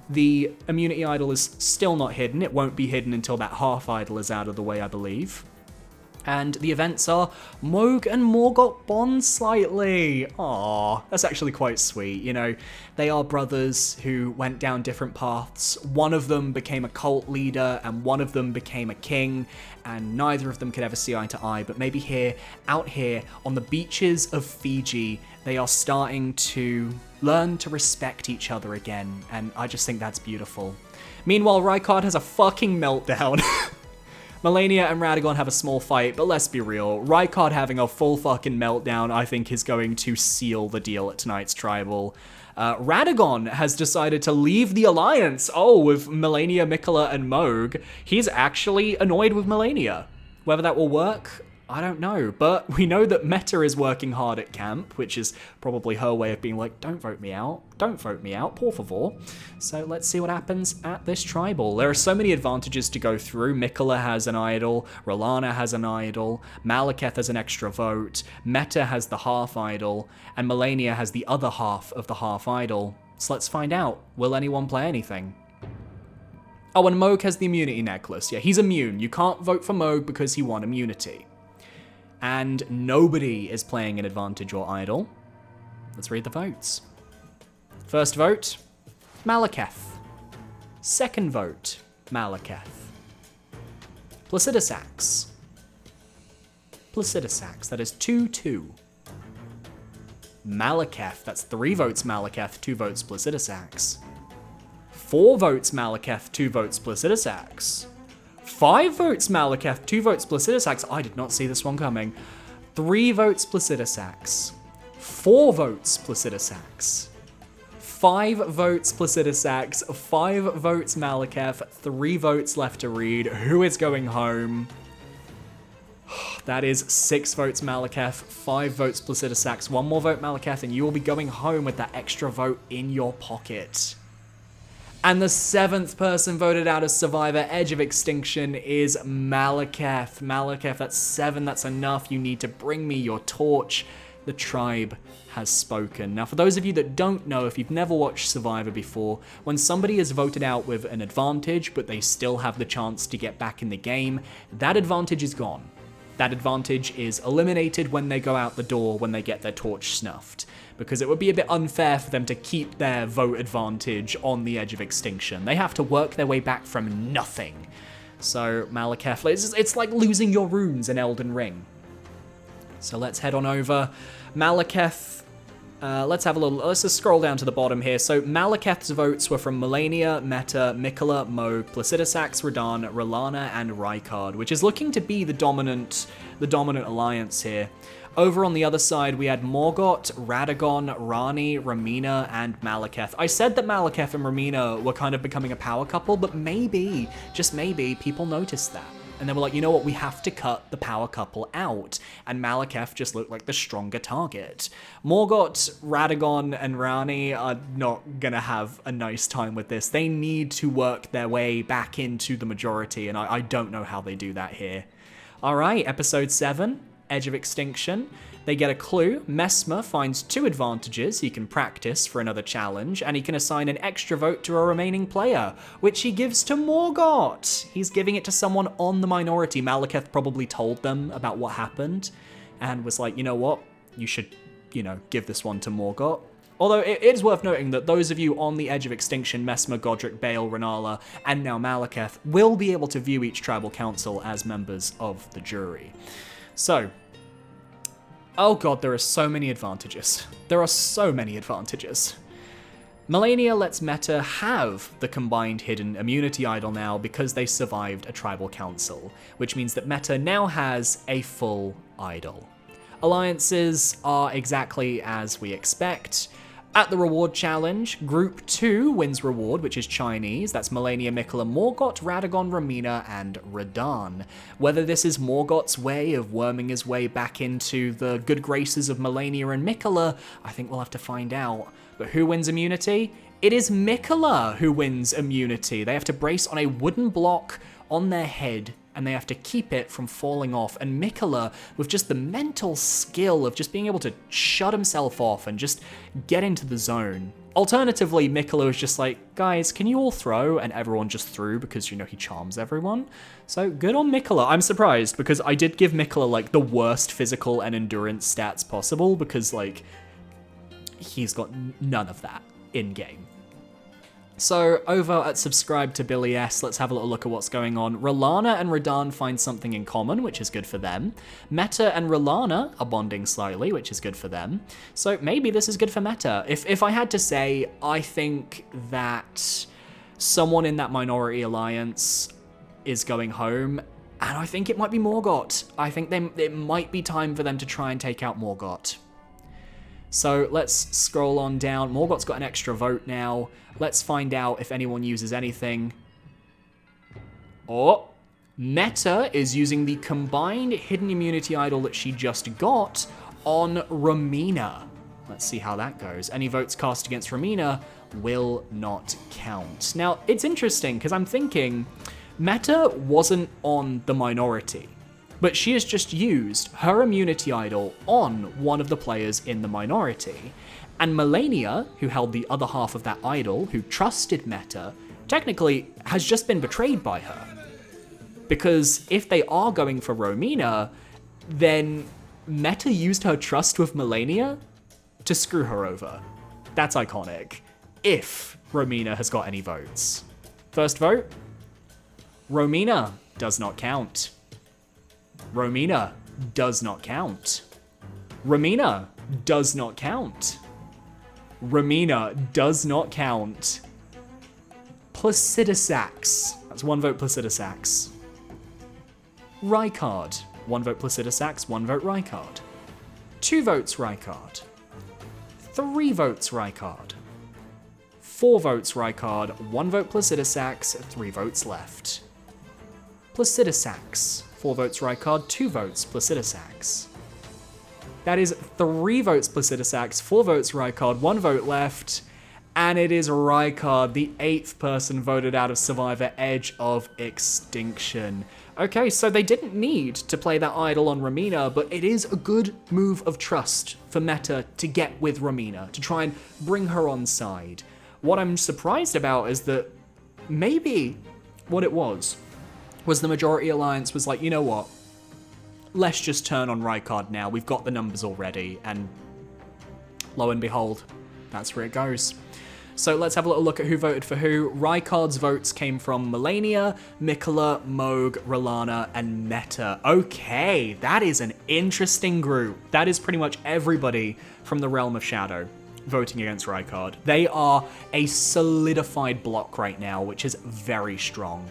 the immunity idol is still not hidden. It won't be hidden until that half idol is out of the way, I believe. And the events are Mohg and Morgott bond slightly. Aww, that's actually quite sweet. You know, they are brothers who went down different paths. One of them became a cult leader and one of them became a king, and neither of them could ever see eye to eye. But maybe here, out here on the beaches of Fiji, they are starting to learn to respect each other again. And I just think that's beautiful. Meanwhile, Rykard has a fucking meltdown. Malenia and Radagon have a small fight, but let's be real, Rykard having a full fucking meltdown I think is going to seal the deal at tonight's Tribal. Radagon has decided to leave the alliance, with Malenia, Miquella, and Mohg. He's actually annoyed with Malenia. Whether that will work, I don't know, but we know that Meta is working hard at camp, which is probably her way of being like, don't vote me out, por favor. So let's see what happens at this Tribal. There are so many advantages to go through. Miquella has an idol, R'hllana has an idol, Malekith has an extra vote, Meta has the half idol, and Malenia has the other half of the half idol. So let's find out, will anyone play anything? Oh, and Mohg has the immunity necklace. Yeah, he's immune. You can't vote for Mohg because he won immunity. And nobody is playing an advantage or idol. Let's read the votes. First vote, Malekith. Second vote, Malekith. Placidusax. That is 2-2. Malekith, that's 3 votes Malekith, 2 votes Placidusax. 4 votes Malekith, 2 votes Placidusax. 5 votes Malekith, 2 votes Placidusax. I did not see this one coming. 3 votes Placidusax. 4 votes Placidusax. 5 votes Placidusax. 5 votes Malekith. 3 votes left to read. Who is going home? That is 6 votes Malekith, 5 votes Placidusax. 1 more vote Malekith, and you will be going home with that extra vote in your pocket. And the 7th person voted out as Survivor Edge of Extinction is Malekith. Malekith, that's 7, that's enough. You need to bring me your torch. The tribe has spoken. Now, for those of you that don't know, if you've never watched Survivor before, when somebody is voted out with an advantage, but they still have the chance to get back in the game, that advantage is gone. That advantage is eliminated when they go out the door, when they get their torch snuffed. Because it would be a bit unfair for them to keep their vote advantage on the edge of extinction. They have to work their way back from nothing. So Malekith, it's like losing your runes in Elden Ring. So let's head on over. Malekith, let's just scroll down to the bottom here. So Malekith's votes were from Malenia, Meta, Miquella, Mohg, Placidusax, Radahn, R'hllana, and Rykard, which is looking to be the dominant alliance here. Over on the other side, we had Morgott, Radagon, Rani, Ramina, and Malekith. I said that Malekith and Ramina were kind of becoming a power couple, but maybe, just maybe, people noticed that. And they were like, you know what, we have to cut the power couple out. And Malekith just looked like the stronger target. Morgott, Radagon, and Rani are not gonna have a nice time with this. They need to work their way back into the majority, and I don't know how they do that here. All right, episode 7, Edge of Extinction. They get a clue. Mesmer finds 2 advantages he can practice for another challenge, and he can assign an extra vote to a remaining player, which he gives to Morgott. He's giving it to someone on the minority. Malekith probably told them about what happened and was like, you know what, you should, give this one to Morgott. Although it is worth noting that those of you on the Edge of Extinction, Mesmer, Godric, Bale, Renala, and now Malekith, will be able to view each tribal council as members of the jury. So, oh god, there are so many advantages. There are so many advantages. Malenia lets Meta have the combined hidden immunity idol now because they survived a tribal council, which means that Meta now has a full idol. Alliances are exactly as we expect. At the reward challenge, Group 2 wins reward, which is Chinese. That's Malenia, Mikola, Morgott, Radagon, Ramina, and Radahn. Whether this is Morgott's way of worming his way back into the good graces of Malenia and Mikola, I think we'll have to find out. But who wins immunity? It is Mikola who wins immunity. They have to brace on a wooden block on their head, and they have to keep it from falling off. And Mikola, with just the mental skill of just being able to shut himself off and just get into the zone. Alternatively, Mikola was just like, guys, can you all throw? And everyone just threw because, he charms everyone. So good on Mikola. I'm surprised because I did give Mikola, the worst physical and endurance stats possible because, he's got none of that in-game. So over at Subscribe to Billy S, let's have a little look at what's going on. R'hllana and Radahn find something in common, which is good for them. Meta and R'hllana are bonding slightly, which is good for them. So maybe this is good for Meta. If I had to say, I think that someone in that minority alliance is going home, and I think it might be Morgott. I think it might be time for them to try and take out Morgott. So let's scroll on down. Morgott's got an extra vote now. Let's find out if anyone uses anything. Oh, Meta is using the combined hidden immunity idol that she just got on Ramina. Let's see how that goes. Any votes cast against Ramina will not count. Now, it's interesting because I'm thinking Meta wasn't on the minority, but she has just used her immunity idol on one of the players in the minority. And Malenia, who held the other half of that idol, who trusted Meta, technically has just been betrayed by her. Because if they are going for Romina, then Meta used her trust with Malenia to screw her over. That's iconic. If Romina has got any votes. First vote, Romina does not count. Romina does not count. Ramina does not count. Ramina does not count. Placidusax. That's 1 vote Placidusax. Rykard. 1 vote Placidusax, 1 vote Rykard. 2 votes Rykard. 3 votes Rykard. 4 votes Rykard, 1 vote Placidusax, 3 votes left. Placidusax. 4 votes Rykard, 2 votes Placidusax. That is 3 votes Placidusax, 4 votes Rykard, 1 vote left, and it is Rykard, the 8th person voted out of Survivor Edge of Extinction. Okay, so they didn't need to play that idol on Ramina, but it is a good move of trust for Meta to get with Ramina, to try and bring her on side. What I'm surprised about is that maybe what it was the majority alliance was like, you know what? Let's just turn on Rykard now. We've got the numbers already. And lo and behold, that's where it goes. So let's have a little look at who voted for who. Rykard's votes came from Malenia, Mikola, Moog, R'hllana, and Meta. Okay, that is an interesting group. That is pretty much everybody from the Realm of Shadow voting against Rykard. They are a solidified block right now, which is very strong.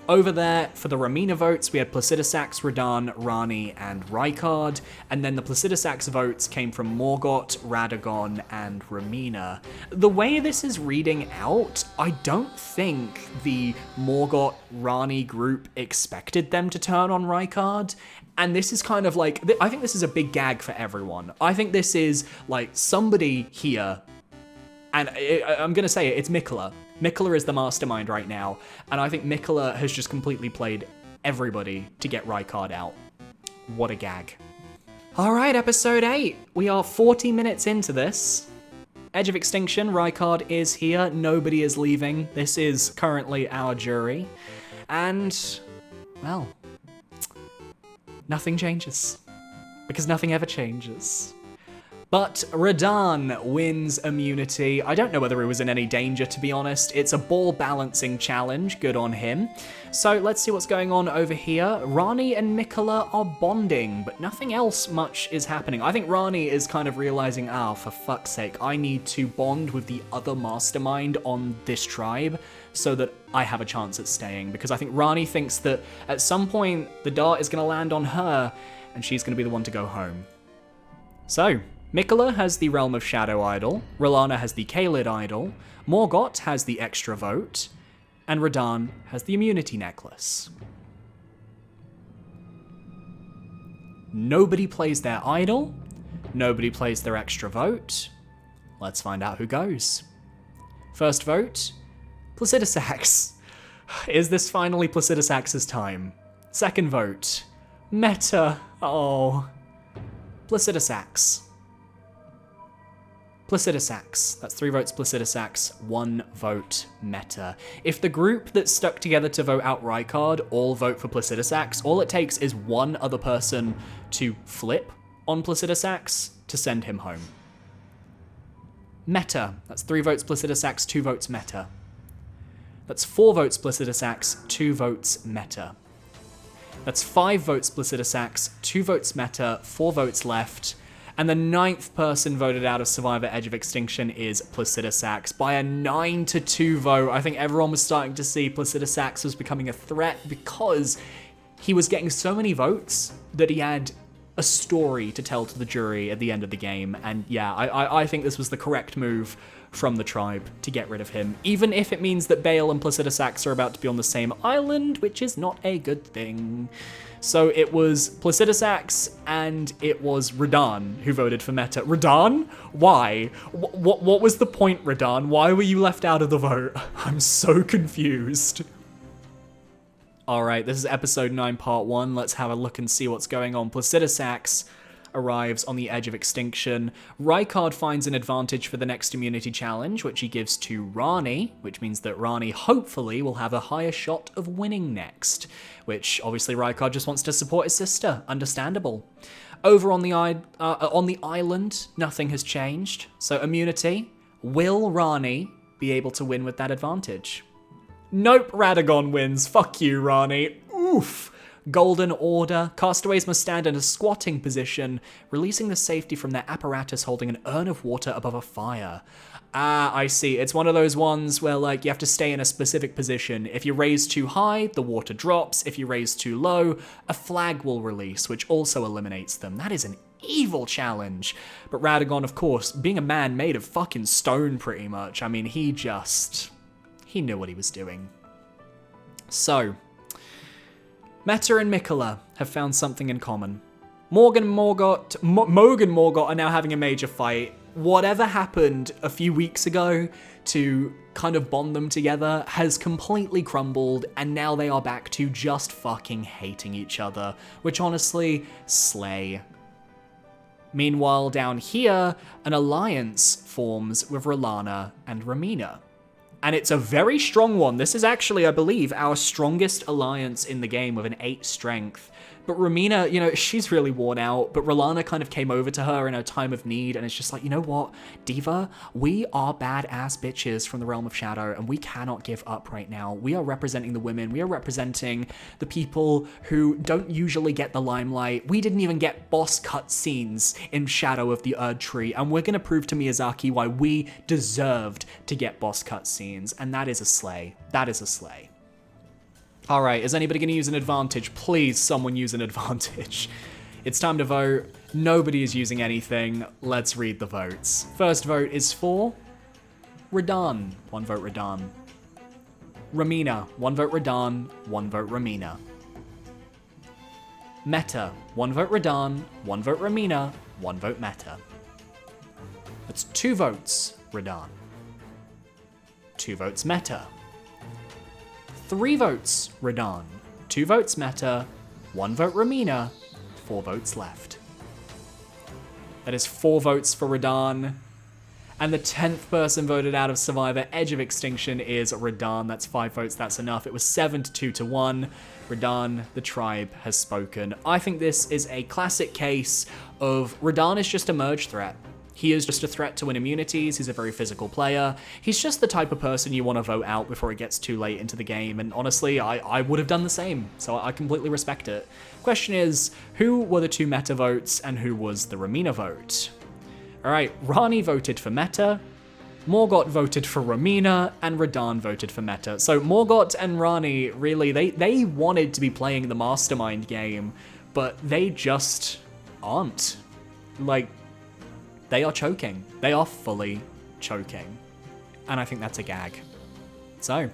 Over there, for the Ramina votes, we had Placidusax, Radahn, Rani, and Rykard, and then the Placidusax votes came from Morgott, Radagon, and Ramina. The way this is reading out, I don't think the Morgott, Rani group expected them to turn on Rykard, and this is kind of like, I think this is a big gag for everyone. I think this is like somebody here, and I'm gonna say it, it's Miquella. Miquella is the mastermind right now, and I think Miquella has just completely played everybody to get Rykard out. What a gag. Alright, episode 8. We are 40 minutes into this. Edge of Extinction, Rykard is here, nobody is leaving. This is currently our jury. And, well, nothing changes. Because nothing ever changes. But Radahn wins immunity. I don't know whether he was in any danger, to be honest. It's a ball balancing challenge, good on him. So let's see what's going on over here. Rani and Miquella are bonding, but nothing else much is happening. I think Rani is kind of realizing, for fuck's sake, I need to bond with the other mastermind on this tribe so that I have a chance at staying. Because I think Rani thinks that at some point the dart is gonna land on her and she's gonna be the one to go home. So, Miquella has the Realm of Shadow idol, R'hllana has the Caelid idol, Morgott has the extra vote, and Radahn has the immunity necklace. Nobody plays their idol, nobody plays their extra vote. Let's find out who goes. First vote, Placidusax. Is this finally Placidusax's time? Second vote, Meta. Oh. Placidusax. Placidusax. That's 3 votes Placidusax, 1 vote Meta. If the group that stuck together to vote out Rykard all vote for Placidusax, all it takes is one other person to flip on Placidusax to send him home. Meta. That's 3 votes Placidusax, 2 votes Meta. That's 4 votes Placidusax, 2 votes Meta. That's 5 votes Placidusax, 2 votes Meta, 4 votes left. And the 9th person voted out of Survivor Edge of Extinction is Placidusax by a 9-2 vote. I think everyone was starting to see Placidusax was becoming a threat because he was getting so many votes that he had a story to tell to the jury at the end of the game. And yeah, I think this was the correct move from the tribe to get rid of him, even if it means that Bale and Placidusax are about to be on the same island, which is not a good thing. So it was Placidusax and it was Radahn who voted for Meta. Radahn? Why? What was the point, Radahn? Why were you left out of the vote? I'm so confused. Alright, this is episode 9, part 1. Let's have a look and see what's going on. Placidusax arrives on the edge of extinction. Rykard finds an advantage for the next immunity challenge, which he gives to Rani, which means that Rani hopefully will have a higher shot of winning next, which obviously Rykard just wants to support his sister. Understandable. Over on the island, nothing has changed. So immunity. Will Rani be able to win with that advantage? Nope, Radagon wins. Fuck you, Rani. Oof. Golden Order. Castaways must stand in a squatting position, releasing the safety from their apparatus holding an urn of water above a fire. Ah, I see. It's one of those ones where, like, you have to stay in a specific position. If you raise too high, the water drops. If you raise too low, a flag will release, which also eliminates them. That is an evil challenge. But Radagon, of course, being a man made of fucking stone pretty much, I mean, he knew what he was doing. So, Meta and Miquella have found something in common. Mogan and Morgott are now having a major fight. Whatever happened a few weeks ago to kind of bond them together has completely crumbled, and now they are back to just fucking hating each other, which honestly, slay. Meanwhile, down here, an alliance forms with R'hllana and Ramina. And it's a very strong one. This is actually, I believe, our strongest alliance in the game with an 8 strength. But Ramina, you know, she's really worn out, but R'hllana kind of came over to her in a time of need, and it's just like, you know what, Diva, we are badass bitches from the Realm of Shadow, and we cannot give up right now. We are representing the women. We are representing the people who don't usually get the limelight. We didn't even get boss cutscenes in Shadow of the Erd Tree, and we're going to prove to Miyazaki why we deserved to get boss cutscenes, and that is a slay. That is a slay. All right, is anybody gonna use an advantage? Please, someone use an advantage. It's time to vote. Nobody is using anything. Let's read the votes. First vote is for Radahn. 1 vote Radahn. Ramina. 1 vote Radahn. 1 vote Ramina. Meta. 1 vote Radahn. 1 vote Ramina. 1 vote Meta. That's 2 votes Radahn. 2 votes Meta. 3 votes Radahn. 2 votes Meta. 1 vote Ramina. 4 votes left. That is 4 votes for Radahn. And the 10th person voted out of Survivor Edge of Extinction is Radahn. That's 5 votes, that's enough. It was 7 to 2 to 1. Radahn, the tribe, has spoken. I think this is a classic case of Radahn is just a merge threat. He is just a threat to win immunities, he's a very physical player. He's just the type of person you want to vote out before it gets too late into the game, and honestly, I would have done the same, so I completely respect it. Question is, who were the 2 Meta votes, and who was the Ramina vote? Alright, Rani voted for Meta, Morgott voted for Ramina, and Radahn voted for Meta. So Morgott and Rani, really, they wanted to be playing the Mastermind game, but they just aren't. Like, they are choking. They are fully choking. And I think that's a gag. So,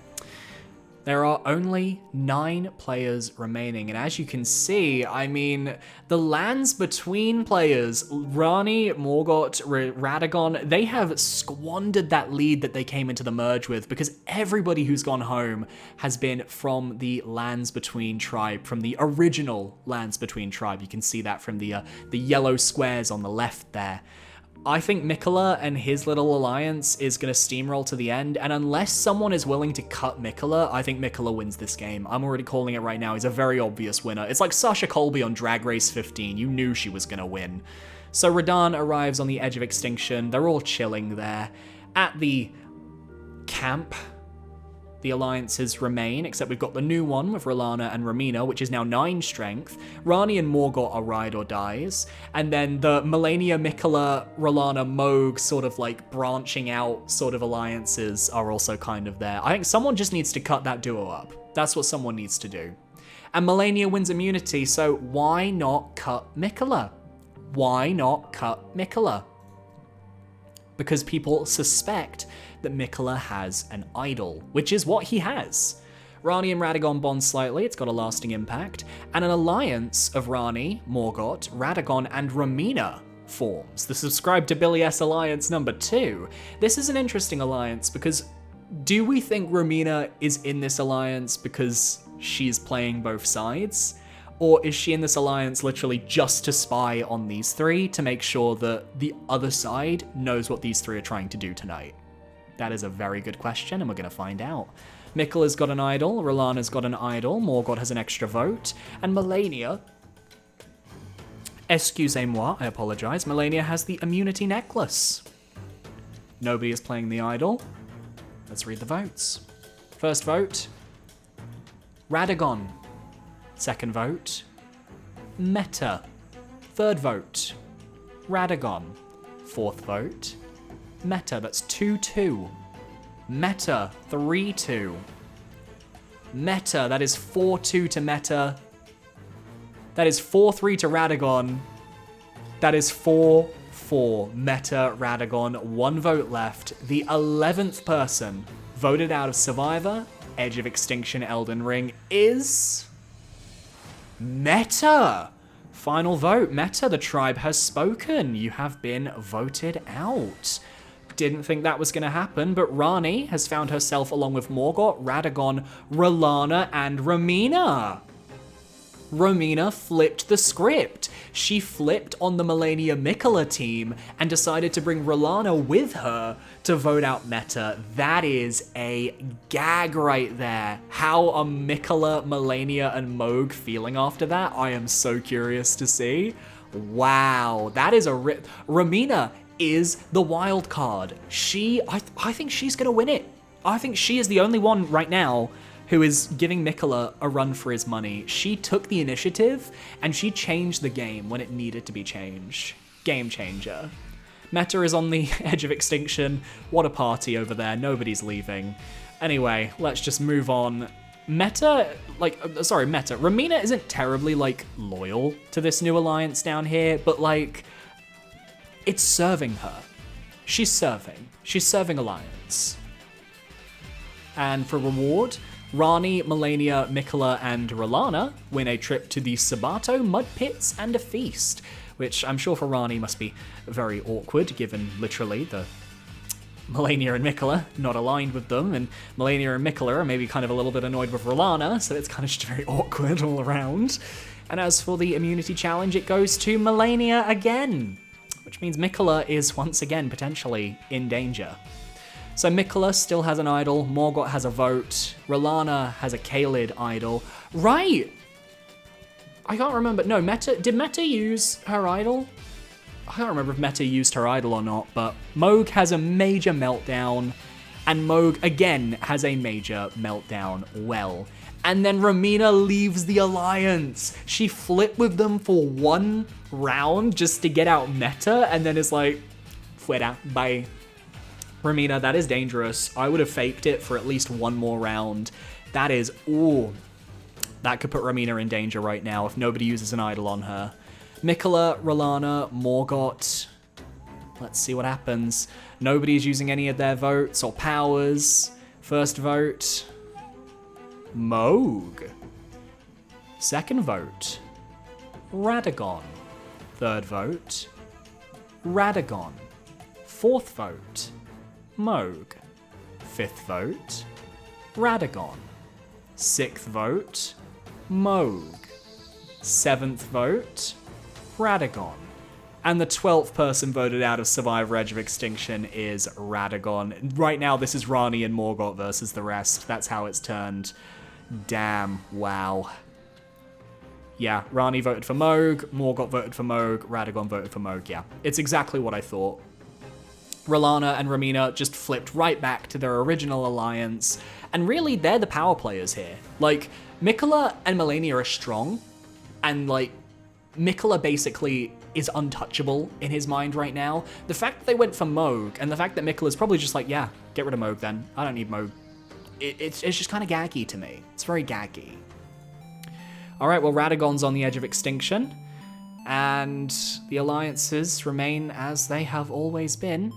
there are only 9 players remaining. And as you can see, I mean, the lands between players, Rani, Morgott, Radagon, they have squandered that lead that they came into the merge with because everybody who's gone home has been from the Lands Between tribe, from the original Lands Between tribe. You can see that from the yellow squares on the left there. I think Mikola and his little alliance is going to steamroll to the end, and unless someone is willing to cut Mikola, I think Mikola wins this game. I'm already calling it right now. He's a very obvious winner. It's like Sasha Colby on Drag Race 15. You knew she was going to win. So Radahn arrives on the edge of extinction. They're all chilling there. At the camp, the alliances remain, except we've got the new one with R'Larna and Ramina, which is now 9 strength. Rani and Morgott are ride or dies. And then the Melania, Mikola, R'Larna, Moog sort of like branching out sort of alliances are also kind of there. I think someone just needs to cut that duo up. That's what someone needs to do. And Melania wins immunity, so why not cut Mikola? Why not cut Mikola? Because people suspect that Mikola has an idol, which is what he has. Rani and Radagon bond slightly, it's got a lasting impact, and an alliance of Rani, Morgott, Radagon, and Ramina forms. The Subscribe to Billy S alliance number 2. This is an interesting alliance because do we think Ramina is in this alliance because she's playing both sides? Or is she in this alliance literally just to spy on these 3 to make sure that the other side knows what these 3 are trying to do tonight? That is a very good question, and we're going to find out. Mikola's got an idol, R'Larna's got an idol, Morgott has an extra vote, and Melania, excusez-moi, I apologize, Melania has the immunity necklace. Nobody is playing the idol. Let's read the votes. First vote, Radagon. Second vote, Meta. Third vote, Radagon. Fourth vote, Meta. That's 2-2. Meta, 3-2. Meta, that is 4-2 to Meta. That is 4-3 to Radagon. That is 4-4. Meta, Radagon, 1 vote left. The 11th person voted out of Survivor, Edge of Extinction, Elden Ring is Meta. Final vote. Meta, the tribe has spoken. You have been voted out. Didn't think that was going to happen, but Rani has found herself along with Morgott, Radagon, R'Larna, and Ramina. Ramina flipped the script. She flipped on the Melania Mikola team and decided to bring R'Larna with her to vote out Meta. That is a gag right there. How are Mikola, Melania, and Moog feeling after that? I am so curious to see. Wow, that is a Ramina is the wild card. I think she's gonna win it. I think she is the only one right now who is giving Mikola a run for his money. She took the initiative and she changed the game when it needed to be changed. Game changer. Meta is on the edge of extinction. What a party over there. Nobody's leaving. Anyway, let's just move on. Meta, Romina isn't terribly, like, loyal to this new alliance down here, but, like, it's serving her. She's serving alliance. And for reward, Rani, Melania, Mikola, and Rolana win a trip to the Sabato Mud Pits and a feast, which I'm sure for Rani must be very awkward, given literally the Melania and Mikola not aligned with them, and Melania and Mikola are maybe kind of a little bit annoyed with Rolana, so it's kind of just very awkward all around. And as for the immunity challenge, it goes to Melania again, which means Mikola is once again potentially in danger. So Mikola still has an idol, Morgott has a vote, Rolana has a Gilad idol. Right! I can't remember. No, did Meta use her idol? I can't remember if Meta used her idol or not, but Moog has a major meltdown, and Moog again has a major meltdown well. And then Romina leaves the alliance. She flipped with them for one round just to get out Meta, and then is like, fuera, bye. Romina, that is dangerous. I would have faked it for at least one more round. That is, ooh. That could put Romina in danger right now if nobody uses an idol on her. Mikola, Rolana, Morgott. Let's see what happens. Nobody's using any of their votes or powers. First vote, Moog. Second vote, Radagon. Third vote, Radagon. Fourth vote, Moog. Fifth vote, Radagon. Sixth vote, Moog. Seventh vote, Radagon. And the 12th person voted out of Survivor Edge of Extinction is Radagon. Right now, this is Rani and Morgott versus the rest. That's how it's turned. Damn, wow. Yeah, Rani voted for Moog, Morgott voted for Moog, Radagon voted for Moog, yeah. It's exactly what I thought. Rolana and Romina just flipped right back to their original alliance, and really, they're the power players here. Like, Mikola and Melania are strong, and, like, Mikola basically is untouchable in his mind right now. The fact that they went for Moog, and the fact that Mikola's probably just like, yeah, get rid of Moog then. I don't need Moog. It's just kind of gaggy to me. It's very gaggy. All right, well, Radagon's on the edge of extinction, and the alliances remain as they have always been.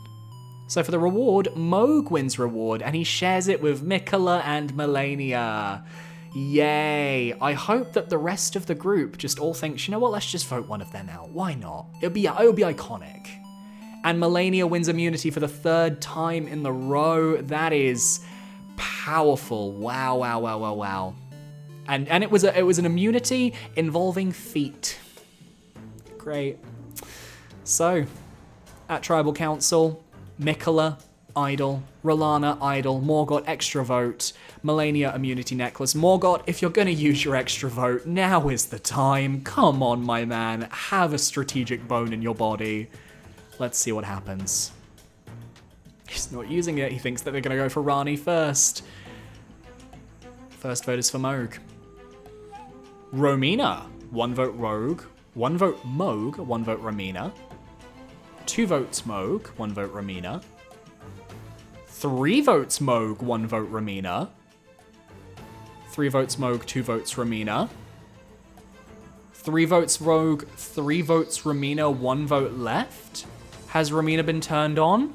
So for the reward, Moog wins reward, and he shares it with Mikola and Melania. Yay. I hope that the rest of the group just all thinks, you know what, let's just vote one of them out. Why not? It would be iconic. And Melania wins immunity for the third time in the row. That is powerful. Wow, wow, wow, wow, wow. And it was an immunity involving feet. Great. So, at Tribal Council, Mikola, idol, Rolana, idol, Morgott, extra vote, Melania, immunity necklace. Morgott, if you're gonna use your extra vote, now is the time. Come on, my man, have a strategic bone in your body. Let's see what happens. He's not using it, he thinks that they're gonna go for Rani first. First vote is for Moog. Romina, 1 vote Rogue, 1 vote Moog, 1 vote Romina. 2 votes Moog, 1 vote Romina. 3 votes Moog, 1 vote Romina. 3 votes Moog, 2 votes Romina. 3 votes Rogue, 3 votes Romina, 1 vote left. Has Romina been turned on?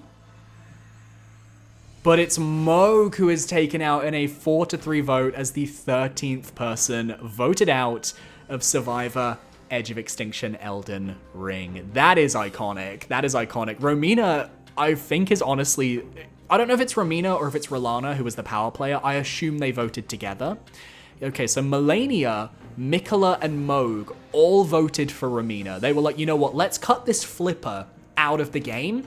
But it's Moog who is taken out in a 4-3 vote as the 13th person voted out of Survivor Edge of Extinction Elden Ring. That is iconic. That is iconic. Romina, I think, is honestly... I don't know if it's Romina or if it's Rolana who was the power player. I assume they voted together. Okay, so Melania, Mikola, and Moog all voted for Romina. They were like, you know what, let's cut this flipper out of the game.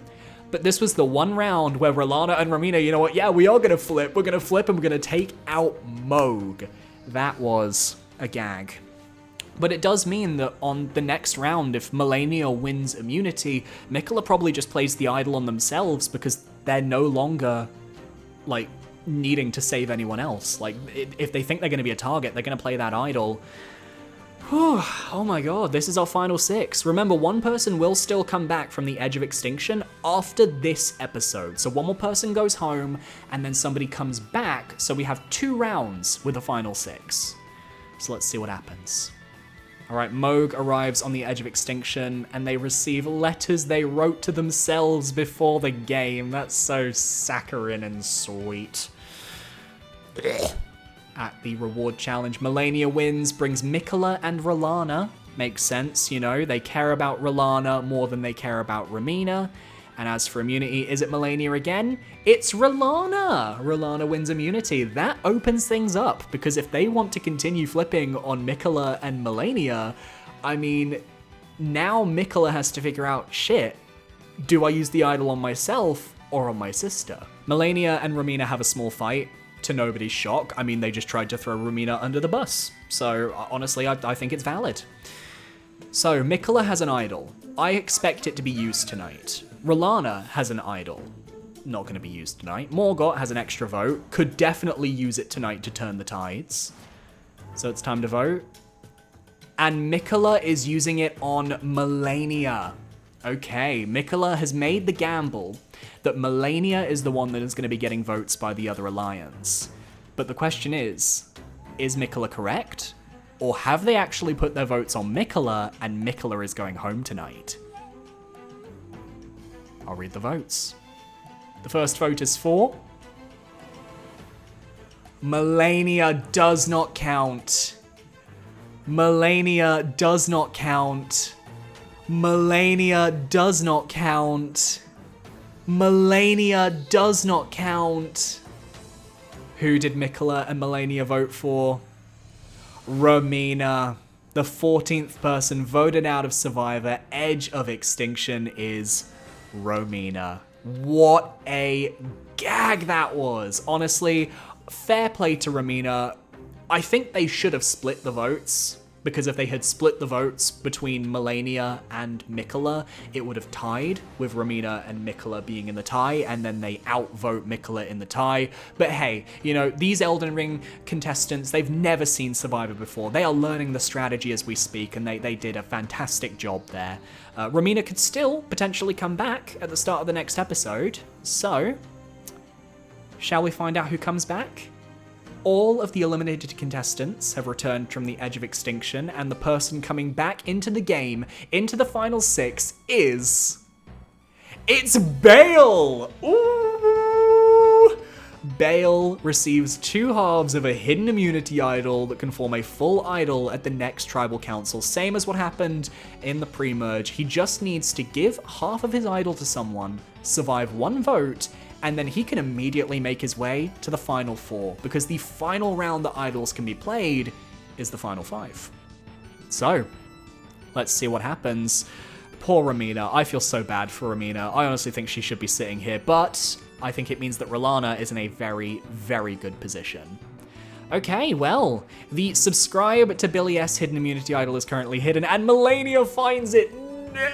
But this was the one round where Rolana and Romina, you know what, yeah, we are going to flip. We're going to flip and we're going to take out Moog. That was a gag. But it does mean that on the next round, if Melania wins immunity, Mikola probably just plays the idol on themselves because they're no longer, like, needing to save anyone else. Like, if they think they're going to be a target, they're going to play that idol. Oh my god, this is our final 6. Remember, one person will still come back from the edge of extinction after this episode. So one more person goes home, and then somebody comes back, so we have 2 rounds with the final 6. So let's see what happens. Alright, Moog arrives on the edge of extinction, and they receive letters they wrote to themselves before the game. That's so saccharine and sweet. At the reward challenge, Melania wins, brings Mikola and R'Lana. Makes sense, you know, they care about R'Lana more than they care about Romina. And as for immunity, is it Melania again? It's R'Lana! R'Lana wins immunity. That opens things up, because if they want to continue flipping on Mikola and Melania, I mean, now Mikola has to figure out, shit, do I use the idol on myself or on my sister? Melania and Romina have a small fight. To nobody's shock, I mean, they just tried to throw Romina under the bus. So honestly, I think it's valid. So Mikola has an idol. I expect it to be used tonight. R'Lana has an idol. Not going to be used tonight. Morgott has an extra vote. Could definitely use it tonight to turn the tides. So it's time to vote. And Mikola is using it on Melania. Okay, Mikola has made the gamble that Melania is the one that is going to be getting votes by the other alliance. But the question is Mikola correct? Or have they actually put their votes on Mikola and Mikola is going home tonight? I'll read the votes. The first vote is for... Melania does not count. Melania does not count. Melania does not count. Melania does not count. Who did Mikola and Melania vote for? Romina. The 14th person voted out of Survivor Edge of Extinction is Romina. What a gag that was. Honestly, fair play to Romina. I think they should have split the votes, because if they had split the votes between Melania and Mikola, it would have tied, with Romina and Mikola being in the tie, and then they outvote Mikola in the tie. But hey, you know, these Elden Ring contestants, they've never seen Survivor before. They are learning the strategy as we speak, and they did a fantastic job there. Romina could still potentially come back at the start of the next episode, so shall we find out who comes back? All of the eliminated contestants have returned from the edge of extinction, and the person coming back into the game, into the final 6, is... It's Bale! Ooh! Bale receives 2 halves of a hidden immunity idol that can form a full idol at the next tribal council. Same as what happened in the pre-merge. He just needs to give half of his idol to someone, survive 1 vote, and then he can immediately make his way to the final 4, because the final round that idols can be played is the final 5. So, let's see what happens. Poor Romina. I feel so bad for Romina. I honestly think she should be sitting here, but I think it means that R'Lana is in a very, very good position. Okay, well, the subscribe to Billy S hidden immunity idol is currently hidden, and Melania finds it. No!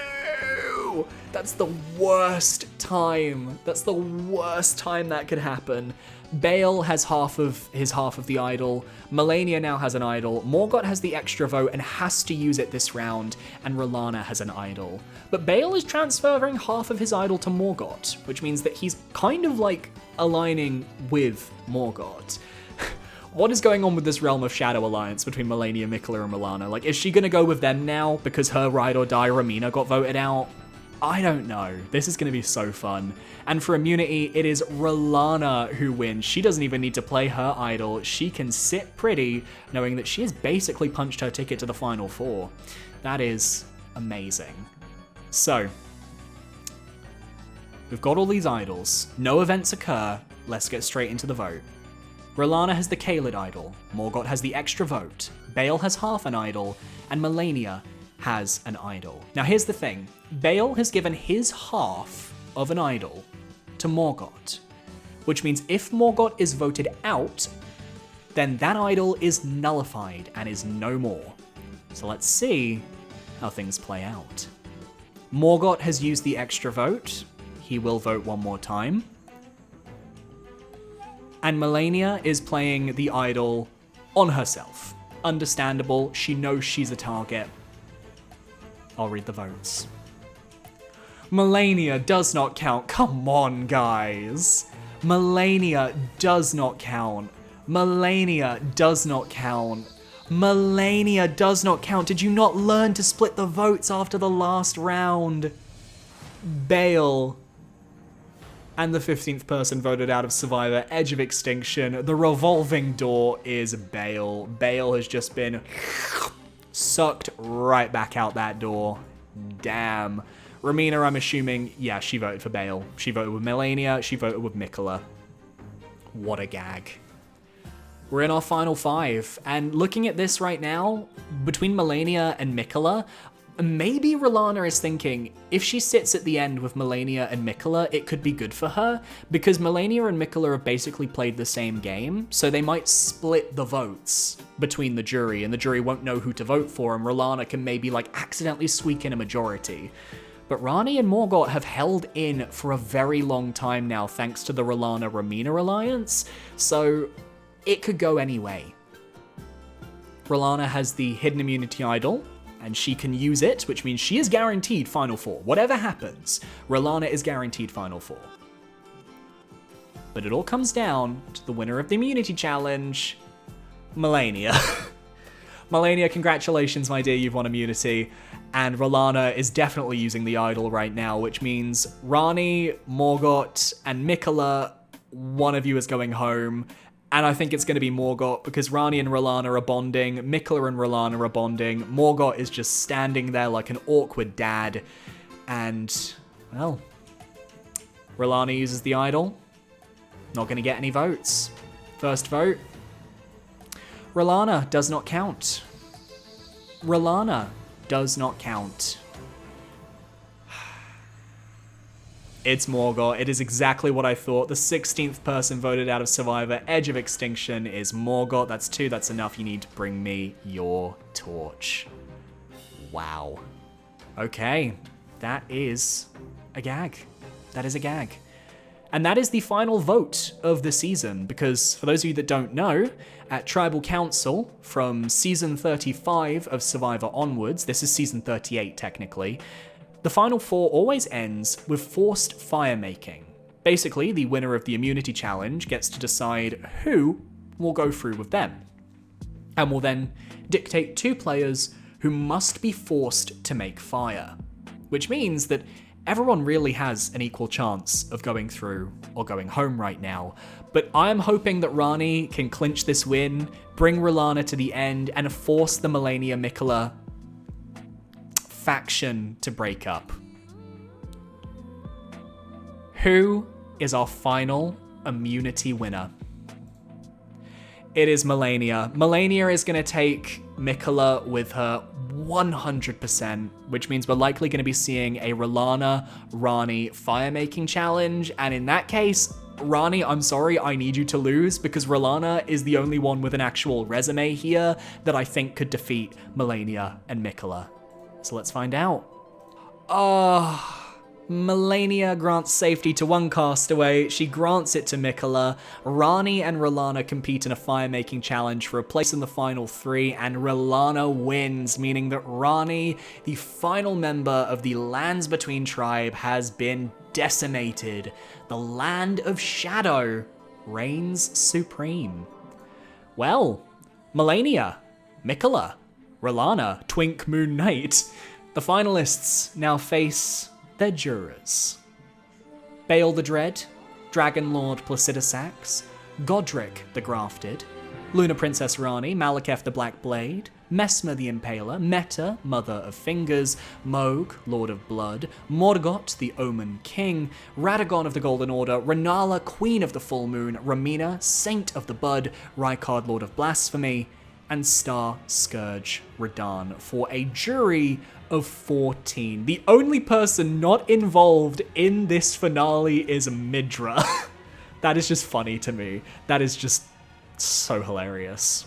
That's the worst time. That's the worst time that could happen. Bale has half of the idol. Melania now has an idol. Morgott has the extra vote and has to use it this round, and R'Lana has an idol. But Bale is transferring half of his idol to Morgott, which means that he's kind of like aligning with Morgott. What is going on with this Realm of Shadow alliance between Melania, Mikola, and R'Lana? Like, is she gonna go with them now because her ride or die Romina got voted out? I don't know. This is going to be so fun. And for immunity, it is R'Lana who wins. She doesn't even need to play her idol. She can sit pretty, knowing that she has basically punched her ticket to the final 4. That is amazing. So, we've got all these idols. No events occur. Let's get straight into the vote. R'Lana has the Gilad idol. Morgott has the extra vote. Bale has half an idol. And Melania has an idol. Now here's the thing. Bale has given his half of an idol to Morgott, which means if Morgott is voted out, then that idol is nullified and is no more. So let's see how things play out. Morgott has used the extra vote. He will vote 1 more time. And Melania is playing the idol on herself. Understandable. She knows she's a target. I'll read the votes. Melania does not count. Come on, guys. Melania does not count. Melania does not count. Melania does not count. Did you not learn to split the votes after the last round? Bale. And the 15th person voted out of Survivor, Edge of Extinction. The revolving door is Bale. Bale has just been sucked right back out that door. Damn. Ramina, I'm assuming, yeah, she voted for Bale. She voted with Melania, she voted with Mikola. What a gag. We're in our final 5, and looking at this right now, between Melania and Mikola, maybe Rolana is thinking, if she sits at the end with Melania and Mikola, it could be good for her, because Melania and Mikola have basically played the same game, so they might split the votes between the jury, and the jury won't know who to vote for, and Rolana can maybe, like, accidentally squeak in a majority. But Rani and Morgott have held in for a very long time now, thanks to the Rolana-Ramina alliance, so it could go any way. Rolana has the hidden immunity idol, and she can use it, which means she is guaranteed Final Four. Whatever happens, Rolana is guaranteed Final Four. But it all comes down to the winner of the immunity challenge, Melania. Melania, congratulations, my dear, you've won immunity. And Rolana is definitely using the idol right now, which means Rani, Morgott, and Mikola, one of you is going home. And I think it's going to be Morgott because Rani and Rolana are bonding, Mikola and Rolana are bonding, Morgott is just standing there like an awkward dad, and, well, Rolana uses the idol, not going to get any votes. First vote, Rolana does not count. Rolana does not count. It's Morgott. It is exactly what I thought. The 16th person voted out of Survivor, Edge of Extinction, is Morgott. That's 2. That's enough. You need to bring me your torch. Wow. Okay. That is a gag. That is a gag. And that is the final vote of the season, because for those of you that don't know, at Tribal Council, from season 35 of Survivor onwards, this is season 38 technically, the Final Four always ends with forced fire-making. Basically, the winner of the immunity challenge gets to decide who will go through with them, and will then dictate 2 players who must be forced to make fire, which means that everyone really has an equal chance of going through or going home right now. But I'm hoping that Rani can clinch this win, bring Rolana to the end, and force the Melania Mikola faction to break up. Who is our final immunity winner? It is Melania. Melania is going to take Mikola with her 100%, which means we're likely going to be seeing a Rolana Rani fire-making challenge, and in that case, Rani, I'm sorry, I need you to lose, because Rolana is the only one with an actual resume here that I think could defeat Melania and Mikola. So let's find out. Melania grants safety to one castaway. She grants it to Mikola. Rani and Rolana compete in a fire-making challenge for a place in the final 3, and Rolana wins, meaning that Rani, the final member of the Lands Between tribe, has been decimated. The Land of Shadow reigns supreme. Well, Melania, Mikola, Rolana, Twink Moon Knight, the finalists now face their jurors. Bale the Dread, Dragon Lord Placidusax, Godric the Grafted, Luna Princess Rani, Malekith the Black Blade, Mesmer the Impaler, Meta, Mother of Fingers, Moog, Lord of Blood, Morgott the Omen King, Radagon of the Golden Order, Renala, Queen of the Full Moon, Ramina, Saint of the Bud, Rykard, Lord of Blasphemy, and Star Scourge Radahn, for a jury of 14. The only person not involved in this finale is Midra. That is just funny to me. That is just so hilarious.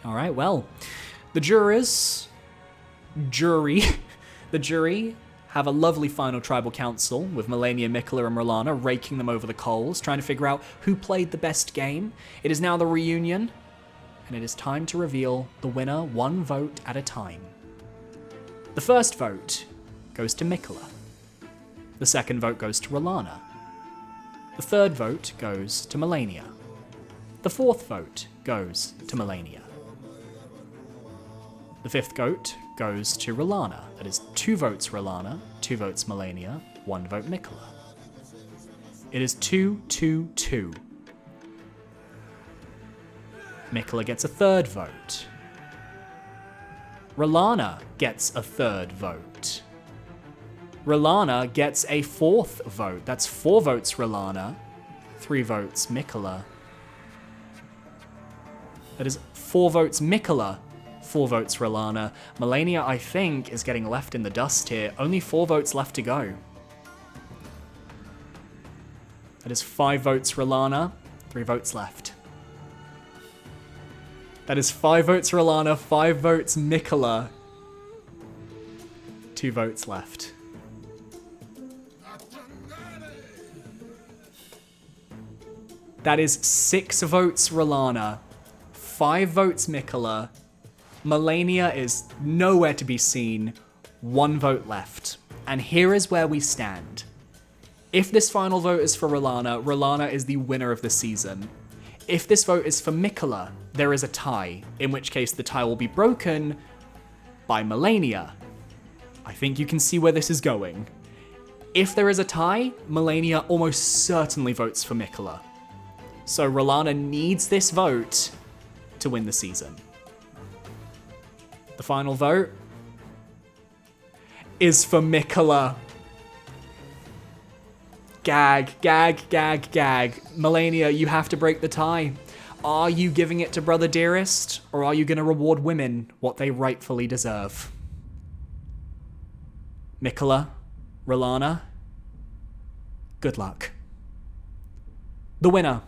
All right, well, the jury have a lovely final tribal council with Melania, Mikola, and Rolana raking them over the coals, trying to figure out who played the best game. It is now the reunion, and it is time to reveal the winner one vote at a time. The first vote goes to Mikola. The second vote goes to Rolana. The third vote goes to Malenia. The fourth vote goes to Malenia. The fifth vote goes to Rolana. That is 2 votes Rolana, 2 votes Malenia, 1 vote Mikola. It is 2-2-2. Mikola gets a third vote. Rolana gets a third vote. Rolana gets a fourth vote. That's 4 votes Rolana, 3 votes Mikola. That is 4 votes Mikola, 4 votes Rolana. Malenia, I think, is getting left in the dust here. Only 4 votes left to go. That is 5 votes Rolana, 3 votes left. That is 5 votes Rolana, 5 votes Mikola, 2 votes left. That is 6 votes Rolana, 5 votes Mikola. Malenia is nowhere to be seen, 1 vote left. And here is where we stand. If this final vote is for Rolana, Rolana is the winner of the season. If this vote is for Mikola, there is a tie, in which case the tie will be broken by Malenia. I think you can see where this is going. If there is a tie, Malenia almost certainly votes for Mikola. So Rolana needs this vote to win the season. The final vote is for Mikola. Gag, gag, gag, gag. Malenia, you have to break the tie. Are you giving it to Brother Dearest, or are you going to reward women what they rightfully deserve? Mikola, Rolana, good luck. The winner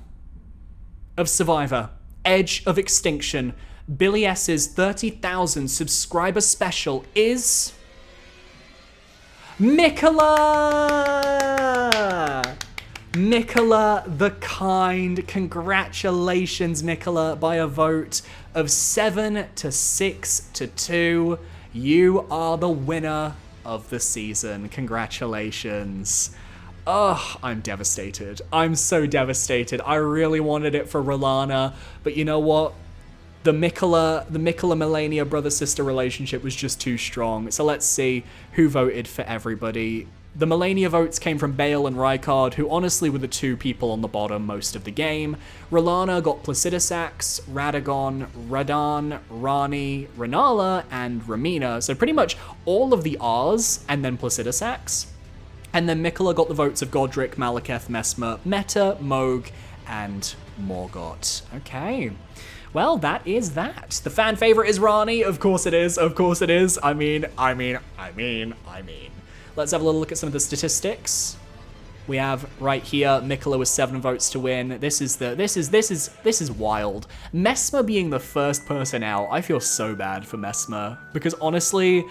of Survivor, Edge of Extinction, Billy S's 30,000 subscriber special is Mikola! Mikola the Kind. Congratulations, Mikola, by a vote of 7-6-2. You are the winner of the season. Congratulations. Oh, I'm devastated. I'm so devastated. I really wanted it for Rolana, but you know what? The Mikola-Malenia brother-sister relationship was just too strong. So let's see who voted for everybody. The Malenia votes came from Bale and Rykard, who honestly were the 2 people on the bottom most of the game. Rolana got Placidusax, Radagon, Radan, Rani, Renala, and Ramina. So pretty much all of the R's and then Placidusax. And then Mikola got the votes of Godric, Malekith, Messmer, Meta, Moog, and Morgott. Okay. Well, that is that. The fan favorite is Rani. Of course it is. Of course it is. I mean. Let's have a little look at some of the statistics. We have right here, Mikola with 7 votes to win. This is wild. Messmer being the first person out, I feel so bad for Messmer, because honestly,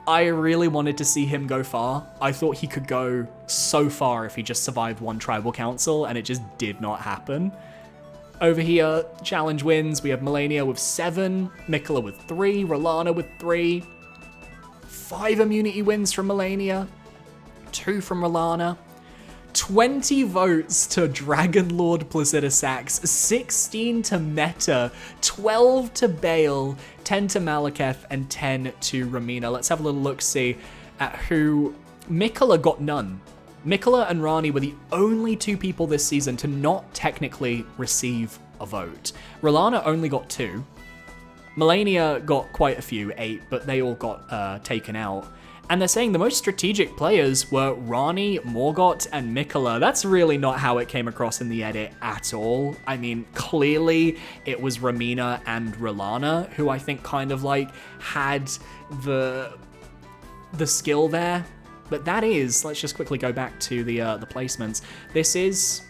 I really wanted to see him go far. I thought he could go so far if he just survived 1 tribal council, and it just did not happen. Over here, challenge wins. We have Malenia with 7, Mikola with 3, Rolana with 3, 5 immunity wins from Malenia, 2 from Rolana, 20 votes to Dragon Lord Placidusax, 16 to Meta, 12 to Bale, 10 to Malekith, and 10 to Ramina. Let's have a little look-see at who Mikola got none. Mikola and Rani were the only 2 people this season to not technically receive a vote. Rolana only got 2. Malenia got quite a few, 8, but they all got taken out. And they're saying the most strategic players were Rani, Morgott, and Mikola. That's really not how it came across in the edit at all. I mean, clearly it was Ramina and Rolana who I think kind of like had the skill there. But that is, let's just quickly go back to the placements. This is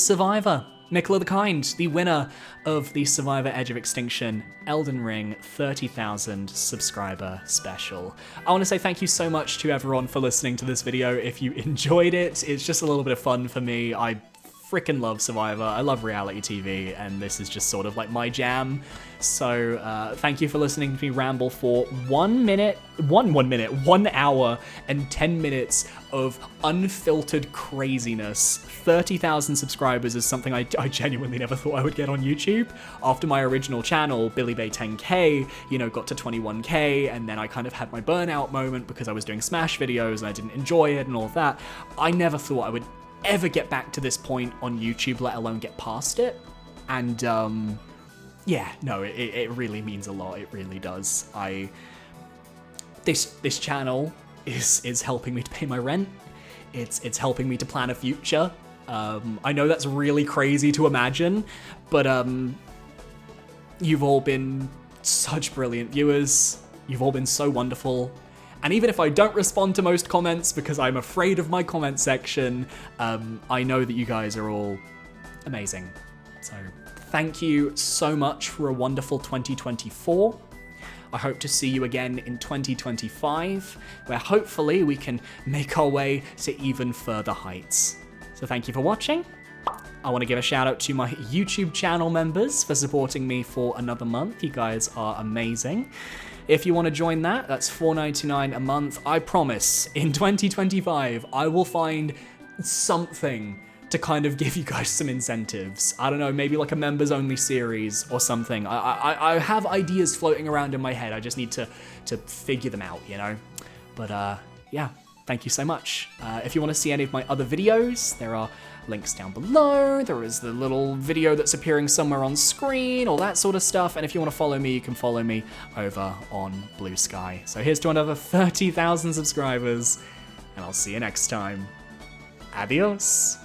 Survivor. Mikola the Kind, the winner of the Survivor Edge of Extinction Elden Ring 30,000 subscriber special. I want to say thank you so much to everyone for listening to this video. If you enjoyed it, it's just a little bit of fun for me. I freaking love Survivor. I love reality TV, and this is just sort of like my jam. So thank you for listening to me ramble for 1 hour and 10 minutes of unfiltered craziness. 30,000 subscribers is something I genuinely never thought I would get on YouTube. After my original channel, Billy Bay 10K, you know, got to 21K, and then I kind of had my burnout moment because I was doing Smash videos and I didn't enjoy it and all of that. I never thought I would ever get back to this point on YouTube, let alone get past it. And yeah, no, it really means a lot. It really does. This channel is helping me to pay my rent. It's helping me to plan a future. I know that's really crazy to imagine, but you've all been such brilliant viewers. You've all been so wonderful. And even if I don't respond to most comments because I'm afraid of my comment section, I know that you guys are all amazing. So thank you so much for a wonderful 2024. I hope to see you again in 2025, where hopefully we can make our way to even further heights. So thank you for watching. I want to give a shout out to my YouTube channel members for supporting me for another month. You guys are amazing. If you want to join that, that's $4.99 a month. I promise, in 2025, I will find something to kind of give you guys some incentives. I don't know, maybe like a members only series or something. I have ideas floating around in my head. I just need to figure them out, you know? But yeah, thank you so much. If you want to see any of my other videos, there are links down below. There is the little video that's appearing somewhere on screen, all that sort of stuff. And if you want to follow me, you can follow me over on Blue Sky. So here's to another 30,000 subscribers, and I'll see you next time. Adios.